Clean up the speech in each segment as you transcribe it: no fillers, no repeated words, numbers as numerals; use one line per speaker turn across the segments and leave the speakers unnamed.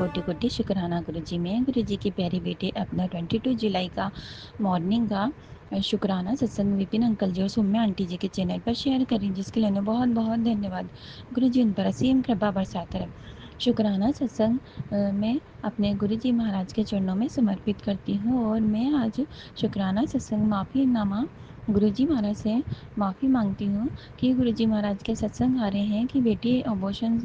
कोटि कोटि शुक्राना गुरुजी। मैं गुरुजी की प्यारी बेटी अपना 22 जुलाई का मॉर्निंग का शुक्राना सत्संग विपिन अंकल जी और सौम्या आंटी जी के चैनल पर शेयर करें, जिसके लिए बहुत बहुत धन्यवाद। गुरुजी उन पर असीम कृपा बरसाते रहे। शुक्राना सत्संग मैं अपने गुरुजी महाराज के चरणों में समर्पित करती हूँ और मैं आज शुक्राना सत्संग माफ़ीनामा गुरुजी महाराज से माफ़ी मांगती हूँ कि गुरुजी महाराज के सत्संग आ रहे हैं कि बेटी अबॉर्शन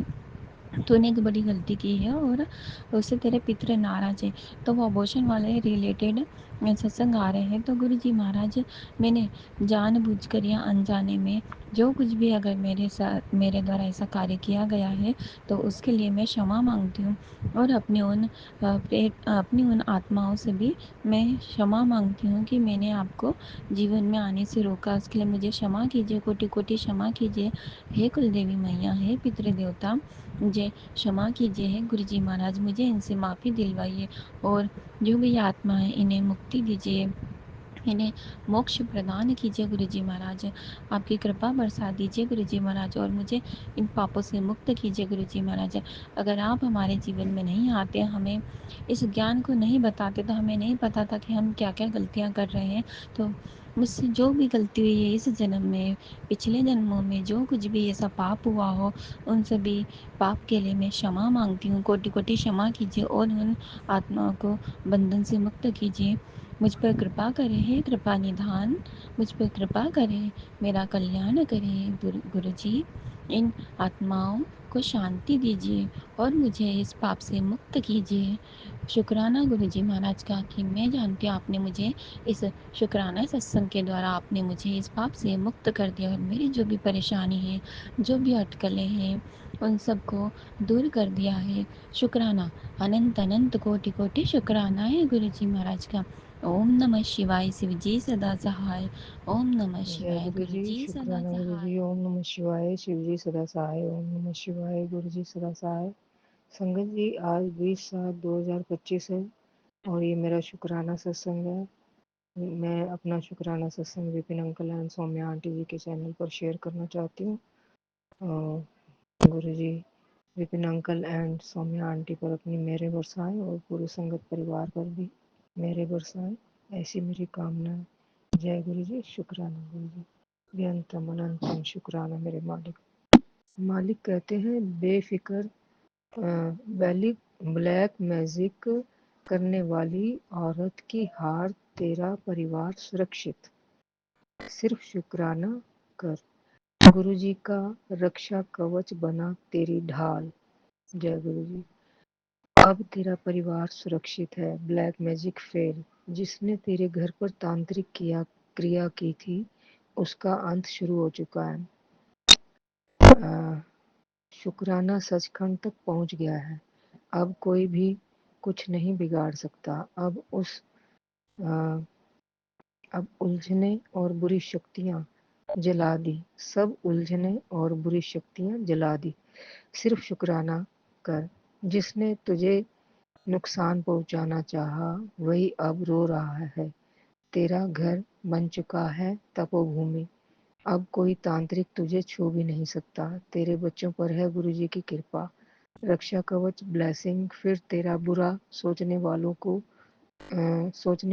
तूने एक बड़ी गलती की है और उससे तेरे पितर नाराज है, तो वो अबॉर्शन वाले रिलेटेड सत्संग आ रहे हैं। तो गुरु जी महाराज, मैंने जानबूझकर या अनजाने में जो कुछ भी अगर मेरे द्वारा ऐसा कार्य किया गया है तो उसके लिए मैं क्षमा मांगती हूँ और अपनी उन आत्माओं से भी मैं क्षमा मांगती हूँ कि मैंने आपको जीवन में आने से रोका। उसके लिए मुझे क्षमा कीजिए, कोटि कोटि क्षमा कीजिए। हे कुलदेवी मैया, हे पितृदेवता, मुझे क्षमा कीजिए। है गुरु जी महाराज, मुझे इनसे माफ़ी दिलवाइए और जो भी आत्मा है इन्हें मुक्ति दीजिए, इन्हें मोक्ष प्रदान कीजिए गुरु जी महाराज। आपकी कृपा बरसा दीजिए गुरु जी महाराज और मुझे इन पापों से मुक्त कीजिए गुरु जी महाराज। अगर आप हमारे जीवन में नहीं आते, हमें इस ज्ञान को नहीं बताते, तो हमें नहीं पता था कि हम क्या क्या गलतियाँ कर रहे हैं। तो मुझसे जो भी गलती हुई है इस जन्म में, पिछले जन्मों में जो कुछ भी ऐसा पाप हुआ हो, उन सभी पाप के लिए मैं क्षमा मांगती हूँ। कोटि कोटि क्षमा कीजिए और उन आत्माओं को बंधन से मुक्त कीजिए। मुझ पर कृपा करें, हे कृपा निधान, मुझ पर कृपा करें, मेरा कल्याण करें गुरु जी। इन आत्माओं को शांति दीजिए और मुझे इस पाप से मुक्त कीजिए। शुक्राना गुरु जी महाराज का कि मैं जानती हूँ आपने मुझे इस शुक्राना सत्संग के द्वारा आपने मुझे इस पाप से मुक्त कर दिया और मेरी जो भी परेशानी है, जो भी अटकलें हैं, उन सबको दूर कर दिया है। शुक्राना, अनंत अनंत कोटि कोटि शुक्राना है गुरु जी महाराज का। ओम नमः शिवाय, शिव जी सदा सहाय। ओम नमः
जय
शिवाय,
गुरु
गुरु
जी।
जी सदा
शुक्राना गुरु जी।
सहाय।
ओम नमः शिवाय, शिव जी सदा सहाय। ओम नमः शिवाय, गुरु जी सदा सहाय। संगत जी, आज 20/7/2025 है और ये मेरा शुक्राना सत्संग है। मैं अपना शुक्राना सत्संग Vipin uncle and Saumya aunty ji के चैनल पर शेयर करना चाहती हूँ। गुरु जी Vipin uncle and Saumya aunty पर अपनी मेरे बरसाएं और पूरे संगत परिवार पर भी मेरे बरसाएं, ऐसी मेरी कामना है। जय गुरु जी। शुक्राना गुरु जी। बेअंतम अनंतम शुक्राना मेरे मालिक। मालिक कहते हैं, बेफिक्र ब्लैक मैजिक करने वाली औरत की हार, तेरा परिवार सुरक्षित। सिर्फ शुक्राना कर, गुरु जी का रक्षा कवच बना तेरी ढाल। जय गुरु जी। अब तेरा परिवार सुरक्षित है। ब्लैक मैजिक फेल, जिसने तेरे घर पर तांत्रिक क्रिया की थी, उसका अंत शुरू हो चुका है। शुक्राना सचखंड तक पहुंच गया है। अब कोई भी कुछ नहीं बिगाड़ सकता। आ, अब उलझने और बुरी शक्तियां जला दी। सब उलझने और बुरी शक्तियां जला दी। सिर्फ शुक्राना कर, जिसने तुझे नुकसान पहुंचाना चाहा वही अब रो रहा है। तेरा घर बन चुका है तपोभूमि। अब कोई तांत्रिक तुझे छू भी नहीं सकता। तेरे बच्चों पर है गुरु जी की कृपा, रक्षा कवच ब्लेसिंग। फिर तेरा बुरा सोचने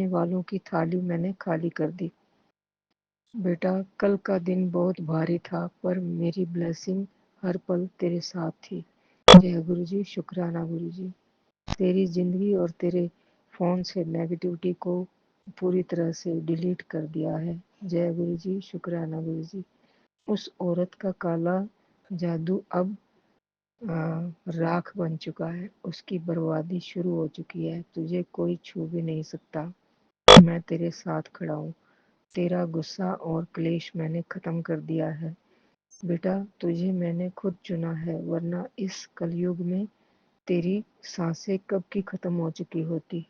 वालों की थाली मैंने खाली कर दी। बेटा, कल का दिन बहुत भारी था, पर मेरी ब्लेसिंग हर पल तेरे साथ थी। जय गुरु जी। शुक्राना गुरु जी। तेरी जिंदगी और तेरे फोन से नेगेटिविटी को पूरी तरह से डिलीट कर दिया है। जय गुरु जी। शुक्राना गुरु जी। उस औरत का काला जादू अब राख बन चुका है। उसकी बर्बादी शुरू हो चुकी है। तुझे कोई छू भी नहीं सकता। मैं तेरे साथ खड़ा हूँ। तेरा गुस्सा और क्लेश मैंने खत्म कर दिया है। बेटा, तुझे मैंने खुद चुना है, वरना इस कलयुग में तेरी सांसें कब की खत्म हो चुकी होती।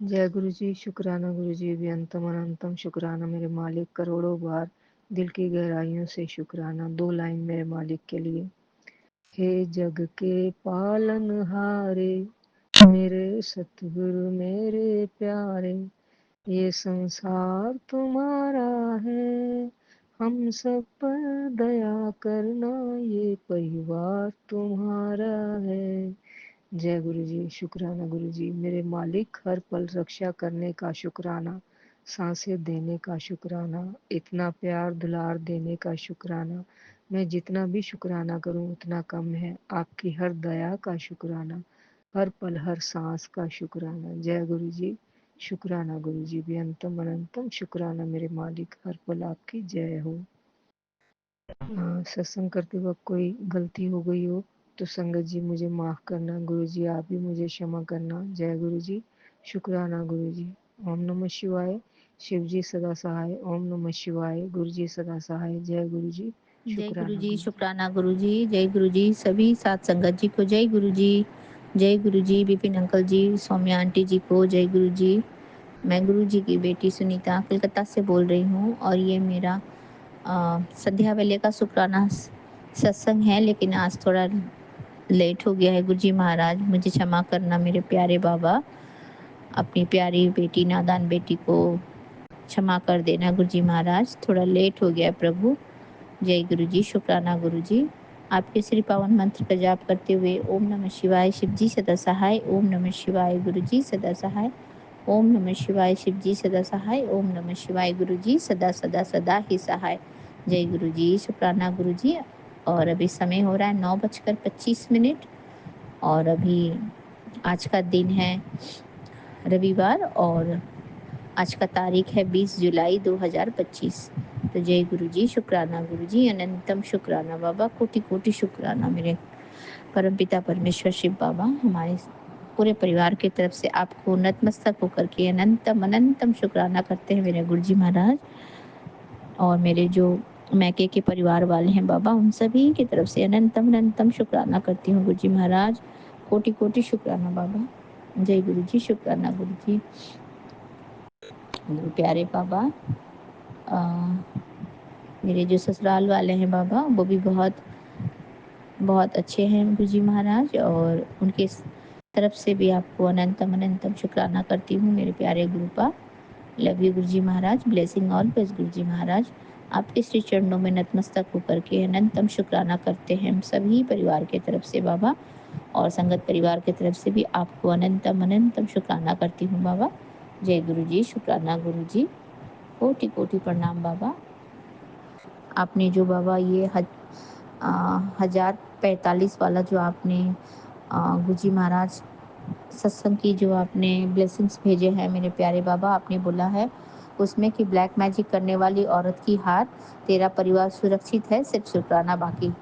जय गुरु जी। शुक्राना गुरु जी। बेअंतम अनंतम शुक्राना मेरे मालिक। करोड़ों बार दिल की गहराइयों से शुक्राना। 2 लाइन मेरे मालिक के लिए। हे जग के पालनहारे, मेरे सतगुरु मेरे प्यारे, ये संसार तुम्हारा है, हम सब पर दया करना, ये परिवार तुम्हारा है। जय गुरु जी। शुक्राना गुरु जी। मेरे मालिक, हर पल रक्षा करने का शुक्राना, सांसें देने का शुक्राना, इतना प्यार दुलार देने का शुक्राना। मैं जितना भी शुक्राना करूं उतना कम है। आपकी हर दया का शुक्राना, हर पल हर सांस का शुक्राना। जय गुरु जी। शुक्राना गुरु जी। भी अंतम अनंतम शुक्राना मेरे मालिक, हर पल आपकी जय हो। सत्संग करते वक्त कोई गलती हो गई हो तो संगत जी मुझे माफ करना। गुरु जी आप भी मुझे क्षमा करना। जय गुरु जी। शुक्राना गुरु जी। ओम नमः शिवाय। शिव जी सदा सहाय। ओम नमः शिवाय। गुरु जी सदा सहाय। जय गुरु जी।
जय गुरु
शुक्राना
जी,
गुरु जी।
शुक्राना गुरु जी, जय गुरु जी। सभी सात संगत जी को जय गुरु जी। जय गुरु जी, विपिन अंकल जी, सौम्या आंटी जी को जय गुरु जी। मैं गुरु जी की बेटी सुनीता कलकत्ता से बोल रही हूँ और ये मेरा संध्या वेले का शुक्राना सत्संग है, लेकिन आज थोड़ा लेट हो गया है। गुरु जी महाराज मुझे क्षमा करना मेरे प्यारे बाबा। अपनी प्यारी बेटी, नादान बेटी को क्षमा कर देना गुरु जी महाराज, थोड़ा लेट हो गया प्रभु। जय गुरु जी। शुक्राना गुरु जी। आपके श्री पावन मंत्र का जाप करते हुए ओम नमः शिवाय शिव जी सदा सहाय, ओम नमः शिवाय गुरु जी सदा सहाय, ओम नमः शिवाय शिव जी सदा सहाय, ओम नमः शिवाय गुरु जी सदा सदा सदा ही सहाय। जय गुरु जी। शुक्राना गुरु जी। और अभी समय हो रहा है 9:25 और अभी आज का दिन है रविवार और आज का तारीख है 20 जुलाई 2025। तो जय गुरु जी। शुक्राना गुरु जी। अनंतम शुक्राना बाबा। कोटि कोटि शुक्राना मेरे परमपिता परमेश्वर शिव बाबा। हमारे पूरे परिवार की तरफ से आपको नतमस्तक होकर के अनंतम अनंतम शुक्राना करते हैं मेरे गुरु जी महाराज। और मेरे जो मैके के परिवार वाले हैं बाबा, उन सभी की तरफ से अनंतम अनंतम शुक्राना करती हूँ गुरु जी महाराज। कोटि कोटि शुक्राना बाबा। जय गुरु जी। शुक्राना गुरु जी। मेरे प्यारे बाबा, अ, मेरे जो ससुराल वाले हैं बाबा, वो भी बहुत बहुत अच्छे हैं गुरु जी महाराज, और उनके तरफ से भी आपको अनंतम अनंतम शुक्राना करती हूँ मेरे प्यारे गुरुपा। Love you Guru ji Maharaj. Blessing all best गुरु जी महाराज। आपके श्री चरणों में नतमस्तक होकर के अनंतम शुक्राना करते हैं हम सभी परिवार के तरफ से बाबा, और संगत परिवार की तरफ से भी आपको अनंतम अनंतम शुक्राना करती हूँ बाबा। जय गुरु जी। शुक्राना गुरु जी। कोटि कोटि प्रणाम बाबा। आपने जो बाबा ये 1045 वाला जो आपने गुरु जी महाराज सत्संग की जो आपने ब्लेसिंग्स भेजे हैं मेरे प्यारे बाबा, आपने बोला है उसमें कि ब्लैक मैजिक करने वाली औरत की हार, तेरा परिवार सुरक्षित है, सिर्फ शुक्राना बाकी।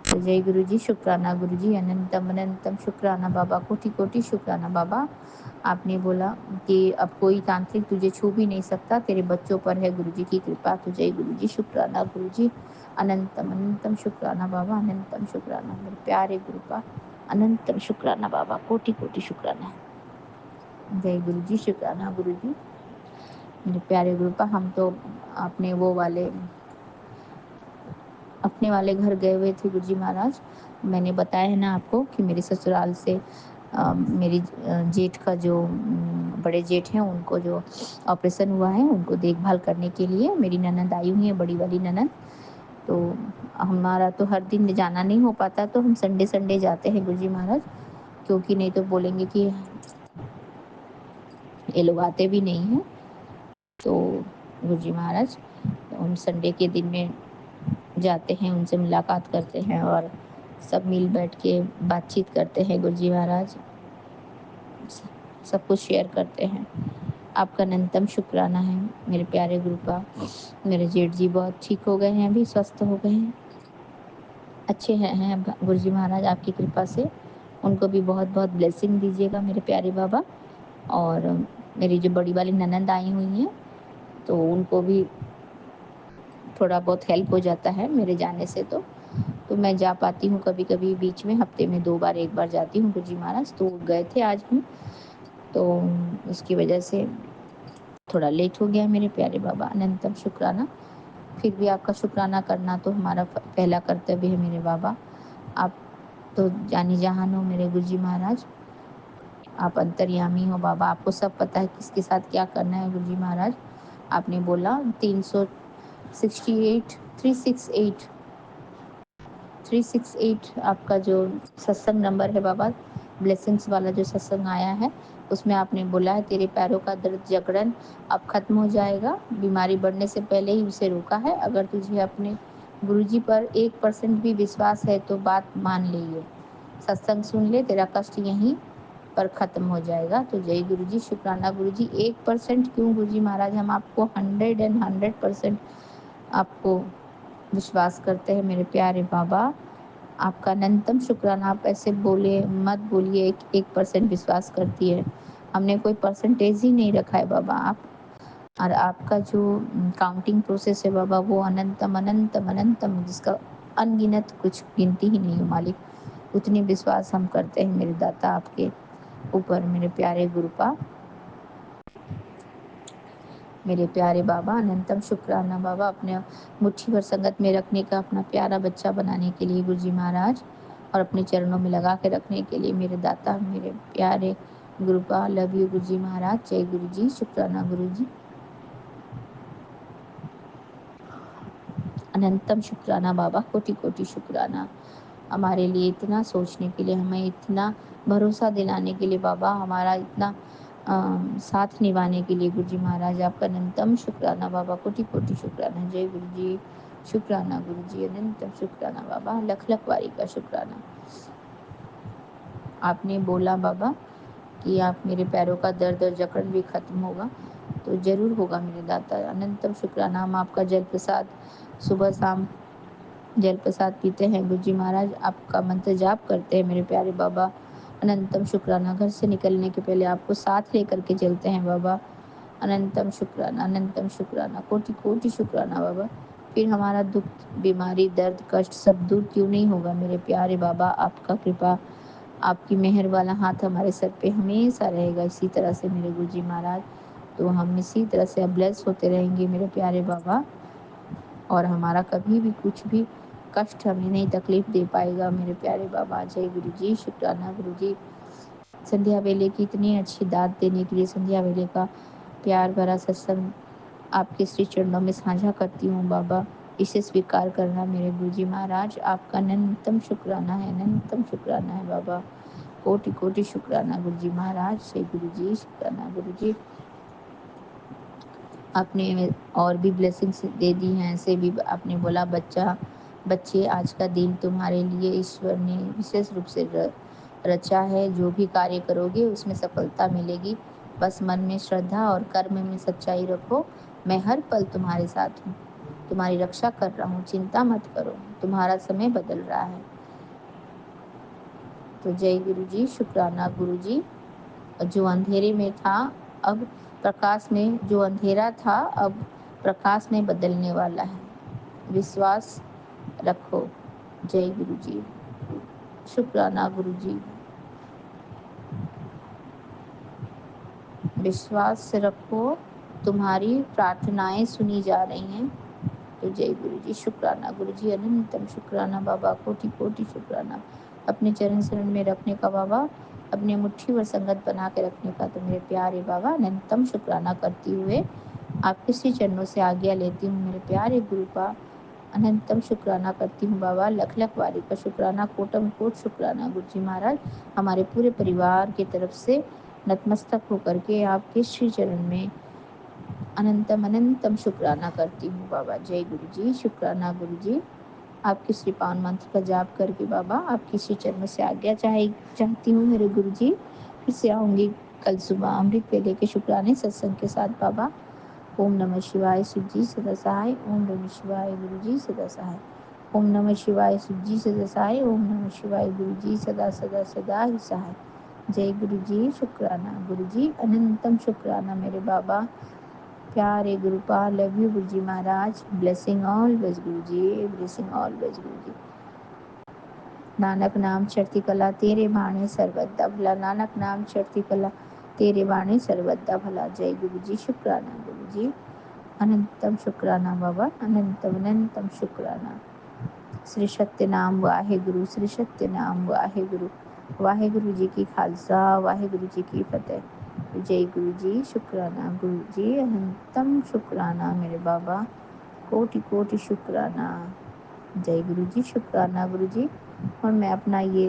तो जय गुरु जी। शुक्राना गुरु जी। अनंतम अनंतम शुक्राना बाबा। कोटि कोटि शुक्राना बाबा। आपने बोला कि अब कोई तांत्रिक तुझे छू भी नहीं सकता, तेरे बच्चों पर है गुरु जी की कृपा। तो जय गुरु जी। शुक्राना गुरु जी। अनंतम अनंतम शुक्राना बाबा। अनंतम शुक्राना मेरे प्यारे गुरुपा। अनंतम शुक्राना बाबा। कोटि कोटि शुक्राना। जय गुरु जी। शुक्राना गुरु जी। मेरे प्यारे गुरुपा, हम तो अपने वो वाले अपने वाले घर गए हुए थे गुरु जी महाराज। मैंने बताया है ना आपको कि मेरे ससुराल से मेरी जेठ का जो बड़े जेठ हैं, उनको जो ऑपरेशन हुआ है, उनको देखभाल करने के लिए मेरी ननद आई हुई है, बड़ी वाली ननद। तो हमारा तो हर दिन जाना नहीं हो पाता, तो हम संडे संडे जाते हैं गुरु जी महाराज, क्योंकि नहीं तो बोलेंगे कि ये लोग आते भी नहीं हैं। तो गुरु जी महाराज, तो हम संडे के दिन में जाते हैं, उनसे मुलाकात करते हैं और सब मिल बैठ के बातचीत करते हैं गुरु जी महाराज, सब कुछ शेयर करते हैं। आपका अनंतम शुक्राना है मेरे प्यारे गुरु का। मेरे जेठ जी बहुत ठीक हो गए हैं, अभी स्वस्थ हो गए हैं, अच्छे हैं अब गुरु जी महाराज आपकी कृपा से। उनको भी बहुत बहुत ब्लेसिंग दीजिएगा मेरे प्यारे बाबा। और मेरी जो बड़ी वाली ननंद आई हुई हैं, तो उनको भी थोड़ा बहुत हेल्प हो जाता है मेरे जाने से। तो मैं जा पाती हूँ कभी कभी बीच में, हफ्ते में 2 बार 1 बार जाती हूँ गुरु जी महाराज। तो गए थे आज हम, तो उसकी वजह से थोड़ा लेट हो गया मेरे प्यारे बाबा। अनंतम शुक्राना। फिर भी आपका शुक्राना करना तो हमारा पहला कर्तव्य है मेरे बाबा। आप तो जानी जहान हो मेरे गुरु जी महाराज, आप अंतर्यामी हो बाबा, आपको सब पता है किसके साथ क्या करना है गुरु जी महाराज। आपने बोला 300
68 368 आपका जो सत्संग नंबर है बाबा, ब्लेसिंग्स वाला जो सत्संग आया है, उसमें आपने बोला है तेरे पैरों का दर्द जकड़न अब खत्म हो जाएगा, बीमारी बढ़ने से पहले ही उसे रोका है। अगर तुझे अपने गुरुजी पर 1% भी विश्वास है तो बात मान ले, ये सत्संग सुन ले, तेरा कष्ट यहीं पर खत्म हो जाएगा। तो जय गुरुजी, शुक्राना गुरुजी। 1% क्यों गुरुजी महाराज, हम आपको 100% आपको विश्वास करते हैं मेरे प्यारे बाबा। आपका अनंतम शुक्राना। आप ऐसे बोले मत बोलिए 1% विश्वास करती है, हमने कोई परसेंटेज ही नहीं रखा है बाबा। आप और आपका जो काउंटिंग प्रोसेस है बाबा, वो अनंतम अनंतम अनंतम, जिसका अनगिनत कुछ गिनती ही नहीं है मालिक। उतनी विश्वास हम करते हैं मेरे दाता आपके ऊपर, मेरे प्यारे गुरुपा, मेरे प्यारे बाबा। अनंतम शुक्राना बाबा, अपने मुट्ठी भर संगत में रखने का, अपना प्यारा बच्चा बनाने के लिए गुरुजी महाराज, और अपने चरणों में लगा के रखने के लिए मेरे दाता, मेरे प्यारे गुरुपा। लव यू गुरुजी महाराज। जय गुरुजी, शुक्राना गुरुजी। अनंतम शुक्राना बाबा, कोटि कोटि शुक्राना हमारे लिए इतना सोचने के लिए, हमें इतना भरोसा दिलाने के लिए बाबा, हमारा इतना साथ निभाने के लिए गुरुजी महाराज, आपका अनंतम शुक्राना बाबा, कोटि कोटि शुक्राना। जय गुरुजी, शुक्राना गुरुजी, अनंतम शुक्राना बाबा, लख लख वारी का शुक्राना। आपने बोला बाबा कि आप मेरे पैरों का दर्द और जकड़न भी खत्म होगा, तो जरूर होगा मेरे दाता। अनंतम शुक्राना। हम आपका जल प्रसाद सुबह शाम जल प्रसाद पीते हैं गुरुजी महाराज, आपका मंत्र जाप करते हैं मेरे प्यारे बाबा। अनंतम शुक्राना। घर से निकलने के पहले आपको साथ लेकर के चलते हैं बाबा। अनंतम शुक्राना, अनंतम शुक्राना, कोटि कोटि शुक्राना बाबा। फिर हमारा दुख, बीमारी, दर्द, कष्ट सब दूर क्यों नहीं होगा मेरे प्यारे बाबा। आपका कृपा, आपकी मेहर वाला हाथ हमारे सर पे हमेशा रहेगा इसी तरह से मेरे गुरुजी महाराज। तो हम इसी तरह से ब्लेस होते रहेंगे मेरे प्यारे बाबा, और हमारा कभी भी कुछ भी कष्ट हमें नहीं तकलीफ दे पाएगा मेरे प्यारे बाबा। जय गुरुजी, शुक्राना गुरुजी। संध्या वेले की इतनी अच्छी दात देने के लिए, संध्या वेले का प्यार भरा सत्संग आपके श्री चरणों में साझा करती हूँ बाबा, इसे स्वीकार करना मेरे गुरुजी महाराज। आपका अनंतम शुक्राना है, अनंतम शुक्राना है बाबा, कोटि कोटि शुक्राना गुरुजी महाराज। जय गुरुजी, शुक्राना गुरुजी। आपने और भी ब्लेसिंग्स दे दी हैं, ऐसे भी आपने बोला बच्चे आज का दिन तुम्हारे लिए ईश्वर ने विशेष रूप से रचा है, जो भी कार्य करोगे उसमें सफलता मिलेगी, बस मन में श्रद्धा और कर्म में सच्चाई रखो। मैं हर पल तुम्हारे साथ हूँ, तुम्हारी रक्षा कर रहा हूँ, चिंता मत करो, तुम्हारा समय बदल रहा है। तो जय गुरु जी, शुक्राना गुरु जी। जो अंधेरे में था अब प्रकाश में, जो अंधेरा था अब प्रकाश में बदलने वाला है, विश्वास रखो। जय गुरु जी, शुक्राना गुरु जी। विश्वास रखो, तुम्हारी प्रार्थनाएं सुनी जा रही हैं। तो जय गुरु जी, शुक्राना गुरु जी, अनंतम शुक्राना बाबा, कोटि कोटि शुक्राना। अपने चरण शरण में रखने का बाबा, अपने मुट्ठी व संगत बना के रखने का, तो मेरे प्यारे बाबा अनंतम शुक्राना करती हुए आपके श्री चरणों से आज्ञा लेती हूँ मेरे प्यारे गुरु का। अनंतम शुक्राना करती हूँ बाबा, लख लख वारी का शुक्राना, कोटम कोट शुक्राना गुरु जी महाराज। हमारे पूरे परिवार की तरफ से नतमस्तक होकर के आपके श्री चरण में अनंतम अनंतम शुक्राना करती हूँ बाबा। जय गुरु जी, शुक्राना गुरु जी। आपके श्री पावन मंत्र का जाप करके बाबा आपकी श्री चरणों से आज्ञा चाहती हूँ मेरे गुरु जी। फिर से आऊँगी कल सुबह अमृत वेले के शुक्राने सत्संग के साथ बाबा। ओम नमः शिवाय, शिव जी सदा सहाय। ओम नमः शिवाय, गुरु जी सदा सहाय। ओम नमः शिवाय, शिव जी सदा सहाय। ओम नमः शिवाय, गुरु जी सदा सदा सदा ही सहाय। जय गुरु जी, शुक्राना गुरु जी, अनंतम शुक्राना मेरे बाबा, प्यारे गुरुपा। Love you Guru ji Maharaj. Blessing always Guru ji, blessing always गुरु जी। नानक नाम चढ़ती कला तेरे बाणे सर्वदा भला, नानक नाम चढ़ती कला तेरे बाणे सर्वदा भला। जय गुरु जी, शुक्राना गुरु जी, अनंतम शुक्राना बाबा, अनंतम अनंतम शुक्राना। श्री सत्य नाम वाहे गुरु, श्री सत्य नाम वाहे गुरु। वाहे गुरु जी की खालसा, वाहे गुरु जी की फतेह। जय गुरु जी, शुक्राना गुरु जी, अनंतम शुक्राना मेरे बाबा, कोटि कोटि शुक्राना। जय गुरु जी, शुक्राना गुरु जी। और मैं अपना ये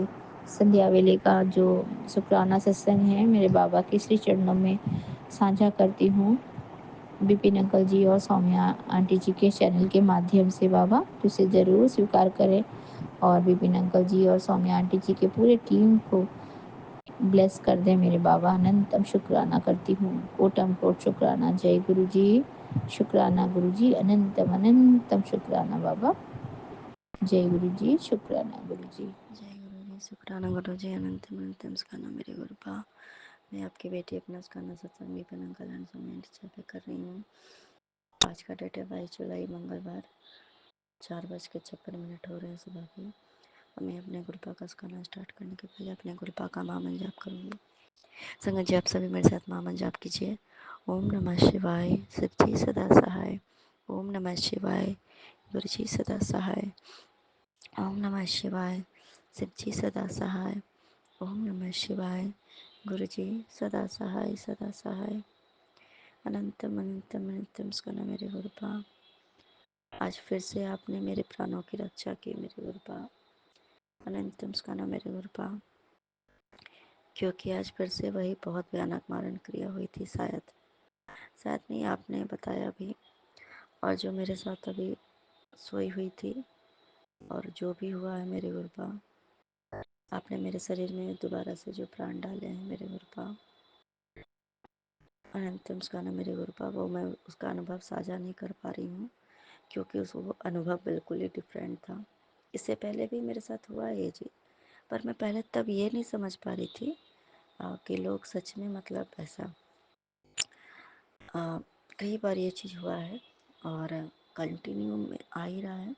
संध्या वेले का जो शुक्राना सत्संग है मेरे बाबा के श्री चरणों में साझा करती हूँ, विपिन अंकल जी और सौम्या आंटी जी के चैनल के माध्यम से। बाबा तो इसे ज़रूर स्वीकार करें और विपिन अंकल जी और सौम्या आंटी जी के पूरे टीम को ब्लेस कर दें मेरे बाबा। अनंतम शुक्राना करती हूँ, कोटम कोट शुक्राना। जय गुरु जी, शुक्राना गुरु जी, अनंतम अनंतम शुक्राना बाबा। जय गुरु जी, शुक्राना गुरु जी।
जय गुरु जी, शुक्राना गुरु जी, अनंतम अनंतम शुक्राना मेरे गुरुपा। मैं आपकी बेटी अपना शुक्राना सत्संग Vipin uncle and Saumya teacher pay कर रही हूँ। आज का डेट है 22 जुलाई मंगलवार, 4:56 हो रहे हैं सुबह के। और मैं अपने गुरुपा का शुक्राना स्टार्ट करने के पहले अपने गुरुपा का महामंत्र जाप करूँगी। संगत जी, आप सभी मेरे साथ महामंत्र जाप कीजिए। ओम नमः शिवाय, शिव जी सदा सहाय। ओम नमः शिवाय, गुरु जी सदा सहाय। ओम नमः शिवाय, शिव जी सदा सहाय। ओम नमः शिवाय, गुरु जी सदा सहाय सदा सहाय। अनंतम अनंतम अनंतम स्कंद मेरे गुरुपा। आज फिर से आपने मेरे प्राणों की रक्षा की मेरे गुरुपा। अनंतम स्कंद मेरे गुरुपा, क्योंकि आज फिर से वही बहुत भयानक मारण क्रिया हुई थी। शायद शायद नहीं, आपने बताया भी। और जो मेरे साथ अभी सोई हुई थी और जो भी हुआ है मेरे गुरुपा, आपने मेरे शरीर में दोबारा से जो प्राण डाले हैं मेरे गुरुपा, अनंतम स्कंद मेरे गुरुपा, वो मैं उसका अनुभव साझा नहीं कर पा रही हूँ, क्योंकि उस वो अनुभव बिल्कुल ही डिफरेंट था। इससे पहले भी मेरे साथ हुआ है ये जी, पर मैं पहले तब ये नहीं समझ पा रही थी कि लोग सच में मतलब ऐसा कई बार ये चीज़ हुआ है और कंटिन्यू में आ ही रहा है।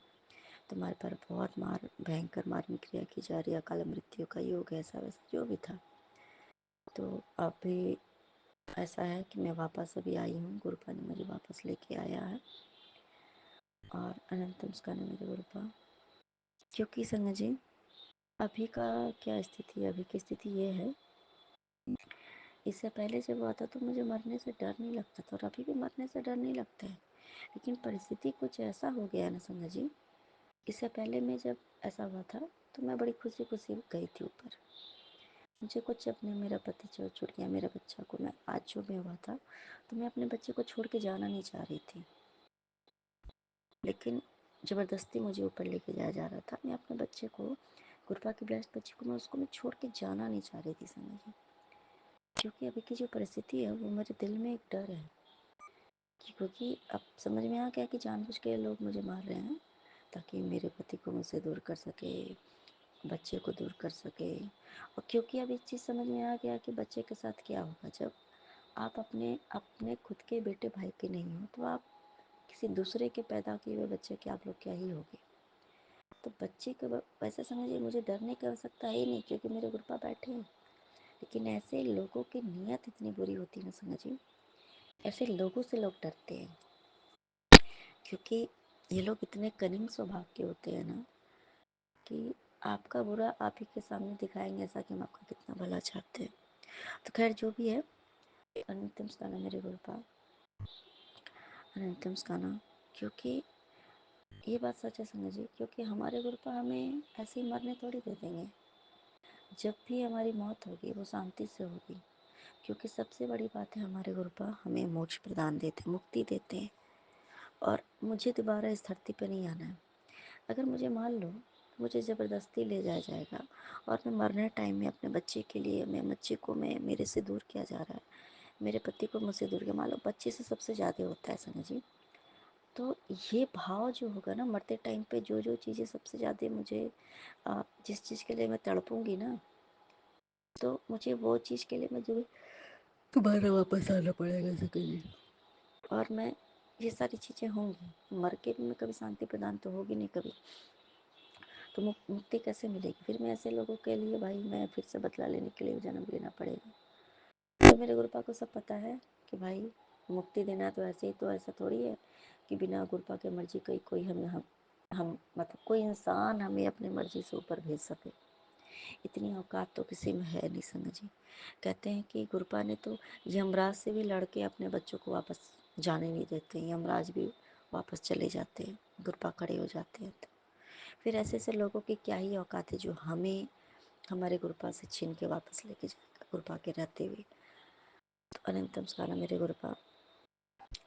तुम्हारे पर बहुत भयंकर मारने क्रिया की जा रही है, अकाल मृत्यु का योग, ऐसा वैसा जो भी था। तो अभी ऐसा है कि मैं वापस अभी आई हूँ, गुरुपा ने मुझे वापस लेके आया है। और अनंतम स्कंद मेरे गुरुपा, क्योंकि संग जी अभी का क्या स्थिति है, अभी की स्थिति ये है, इससे पहले जब हुआ था तो मुझे मरने से डर नहीं लगता था और अभी भी मरने से डर नहीं लगता है। लेकिन परिस्थिति कुछ ऐसा हो गया ना संग जी, इससे पहले में जब ऐसा हुआ था तो मैं बड़ी खुशी खुशी गई थी ऊपर। मुझे कुछ अपने, मेरा पति जो छूट गया, मेरा बच्चा को, मैं आज जो भी हुआ था तो मैं अपने बच्चे को छोड़ के जाना नहीं चाह रही थी, लेकिन ज़बरदस्ती मुझे ऊपर लेके जाया जा रहा था। मैं अपने बच्चे को, गुरुपा के ब्लेस्ड बच्चे को, मैं छोड़ के जाना नहीं चाह रही थी समझिए, क्योंकि अभी की जो परिस्थिति है वो मेरे दिल में एक डर है, क्योंकि अब समझ में आ गया कि जानबूझ के लोग मुझे मार रहे हैं ताकि मेरे पति को मुझसे दूर कर सके, बच्चे को दूर कर सके। और क्योंकि अब इस चीज़ समझ में आ गया कि बच्चे के साथ क्या होगा, जब आप अपने अपने खुद के बेटे भाई के नहीं हो तो आप किसी दूसरे के पैदा किए हुए बच्चे के आप लोग क्या ही होगे। तो बच्चे को वैसे समझिए, मुझे डरने की आवश्यकता है नहीं, क्योंकि मेरे गुरुपा बैठे हैं। लेकिन ऐसे लोगों की नीयत इतनी बुरी होती है ना समझिए, ऐसे लोगों से लोग डरते हैं, क्योंकि ये लोग इतने कनिंग स्वभाव के होते हैं ना कि आपका बुरा आप ही के सामने दिखाएंगे, ऐसा कि हम आपका कितना भला चाहते हैं। तो खैर जो भी है, अनंतम स्काना मेरे गुरुपा, अनंतम स्काना, क्योंकि ये बात सच है समझिए, क्योंकि हमारे गुरुपा हमें ऐसे ही मरने थोड़ी दे देंगे। जब भी हमारी मौत होगी वो शांति से होगी, क्योंकि सबसे बड़ी बात है हमारे गुरुपा हमें मोक्ष प्रदान देते, मुक्ति देते हैं। और मुझे दोबारा इस धरती पर नहीं आना है। अगर मुझे मान लो मुझे ज़बरदस्ती ले जाया जाएगा और मैं मरने टाइम में अपने बच्चे के लिए, मैं बच्चे को मैं मेरे से दूर किया जा रहा है, मेरे पति को मुझसे दूर किया, मान लो बच्चे से सबसे ज़्यादा होता है समझिए। तो ये भाव जो होगा ना मरते टाइम पे, जो जो चीज़ें सबसे ज़्यादा मुझे जिस चीज़ के लिए मैं तड़पूंगी ना, तो मुझे वो चीज़ के लिए मुझे दोबारा वापस आना पड़ेगा सके जी। और मैं, ये सारी चीज़ें होंगी, मर के भी मैं कभी शांति प्रदान तो होगी नहीं कभी, तो मुक्ति कैसे मिलेगी। फिर मैं ऐसे लोगों के लिए भाई मैं फिर से बदला लेने के लिए जन्म लेना पड़ेगा। तो मेरे गुरुपा को सब पता है कि भाई मुक्ति देना तो ऐसे ही, तो ऐसा थोड़ी है कि बिना गुरुपा के मर्जी कोई हम मतलब कोई इंसान हमें अपनी मर्जी से ऊपर भेज सके, इतनी औकात तो किसी में है नहीं संग जी। कहते हैं कि गुरुपा ने तो यमराज से भी लड़के अपने बच्चों को वापस जाने नहीं देते, यमराज भी वापस चले जाते हैं, गुरपा खड़े हो जाते हैं। तो फिर ऐसे ऐसे लोगों की क्या ही औकात है जो हमें हमारे गुरपा से छीन के वापस लेके जाएगा गुरपा के रहते हुए। तो अनंतम स्कारा मेरे गुरपा,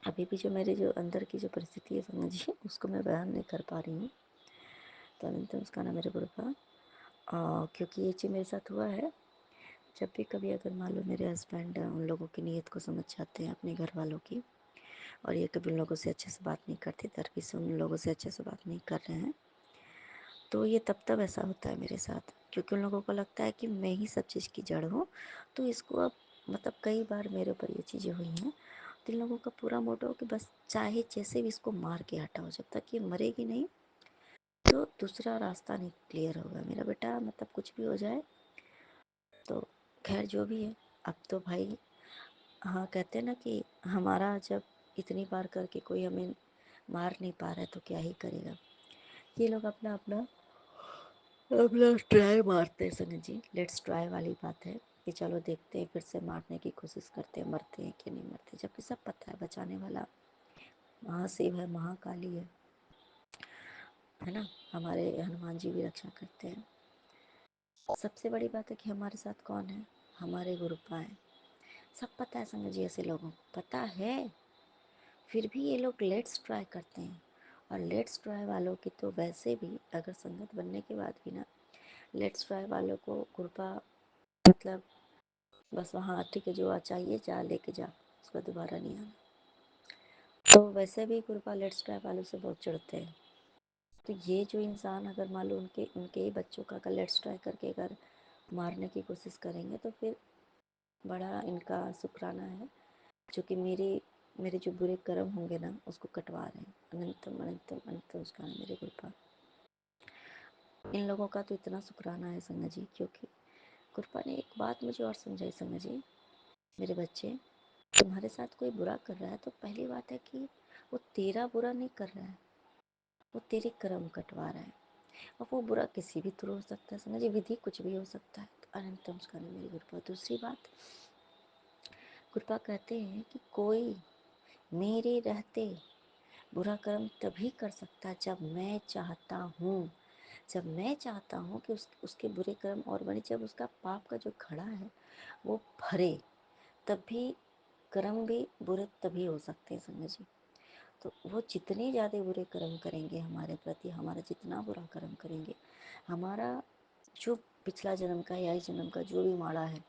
अभी भी जो मेरे जो अंदर की जो परिस्थिति है संगत जी, उसको मैं बयान नहीं कर पा रही हूँ। तो अनंतम स्कारा मेरे गुरपा, क्योंकि ये चीज़ मेरे साथ हुआ है। जब भी कभी अगर मान लो मेरे हस्बैंड उन लोगों की नीयत को समझ जाते हैं अपने घर वालों की, और ये कभी उन लोगों से अच्छे से बात नहीं करते, तरफी से उन लोगों से अच्छे से बात नहीं कर रहे हैं, तो ये तब ऐसा होता है मेरे साथ, क्योंकि उन लोगों को लगता है कि मैं ही सब चीज़ की जड़ हूँ। तो इसको अब मतलब कई बार मेरे ऊपर ये चीज़ें हुई हैं, तो इन लोगों का पूरा मोटो हो कि बस चाहे जैसे भी इसको मार के हटाओ, जब तक ये मरेगी नहीं तो दूसरा रास्ता नहीं क्लियर होगा मेरा बेटा, मतलब कुछ भी हो जाए। तो खैर जो भी है, अब तो भाई, हाँ कहते हैं ना कि हमारा जब इतनी बार करके कोई हमें मार नहीं पा रहा है तो क्या ही करेगा। ये लोग अपना अपना अपना ट्राई मारते हैं संजय जी, लेट्स ट्राई वाली बात है कि चलो देखते हैं, फिर से मारने की कोशिश करते हैं, मरते हैं कि नहीं मरते, जबकि सब पता है बचाने वाला महाशिव है, महाकाली है ना, हमारे हनुमान जी भी रक्षा करते हैं। सबसे बड़ी बात है कि हमारे साथ कौन है, हमारे गुरुपा है। सब पता है संजय जी, ऐसे लोगों को पता है, फिर भी ये लोग लेट्स ट्राई करते हैं। और लेट्स ट्राई वालों की तो वैसे भी अगर संगत बनने के बाद भी ना, लेट्स ट्राई वालों को कृपा मतलब बस वहाँ ठीक है, जो चाहिए जा लेके जा, उसका दोबारा नहीं आना। तो वैसे भी कृपा लेट्स ट्राई वालों से बहुत चिढ़ते हैं। तो ये जो इंसान अगर मान लो उनके उनके ही बच्चों का अगर लेट्स ट्राई करके अगर मारने की कोशिश करेंगे तो फिर बड़ा इनका शुक्राना है, जो कि मेरे जो बुरे कर्म होंगे ना उसको कटवा रहे हैं। अनंतम अनंतम अनंतम उसका मेरे कृपा। इन लोगों का तो इतना शुक्राना है संगत जी, क्योंकि कृपा ने एक बात मुझे और समझाई संगत जी, मेरे बच्चे, तुम्हारे साथ कोई बुरा कर रहा है तो पहली बात है कि वो तेरा बुरा नहीं कर रहा है, वो तेरे कर्म कटवा रहा है। और वो बुरा किसी भी थ्रू हो सकता है समझिए, विधि कुछ भी हो सकता है। तो अनंतम उसका मेरी कृपा। दूसरी बात, कृपा कहते हैं कि कोई मेरे रहते बुरा कर्म तभी कर सकता है जब मैं चाहता हूँ, जब मैं चाहता हूँ कि उसके बुरे कर्म और बने, जब उसका पाप का जो घड़ा है वो भरे, तभी कर्म भी बुरे तभी हो सकते हैं समझ जी। तो वो जितने ज़्यादा बुरे कर्म करेंगे हमारे प्रति, हमारा जितना बुरा कर्म करेंगे, हमारा जो पिछला जन्म का या इस जन्म का जो भी माड़ा है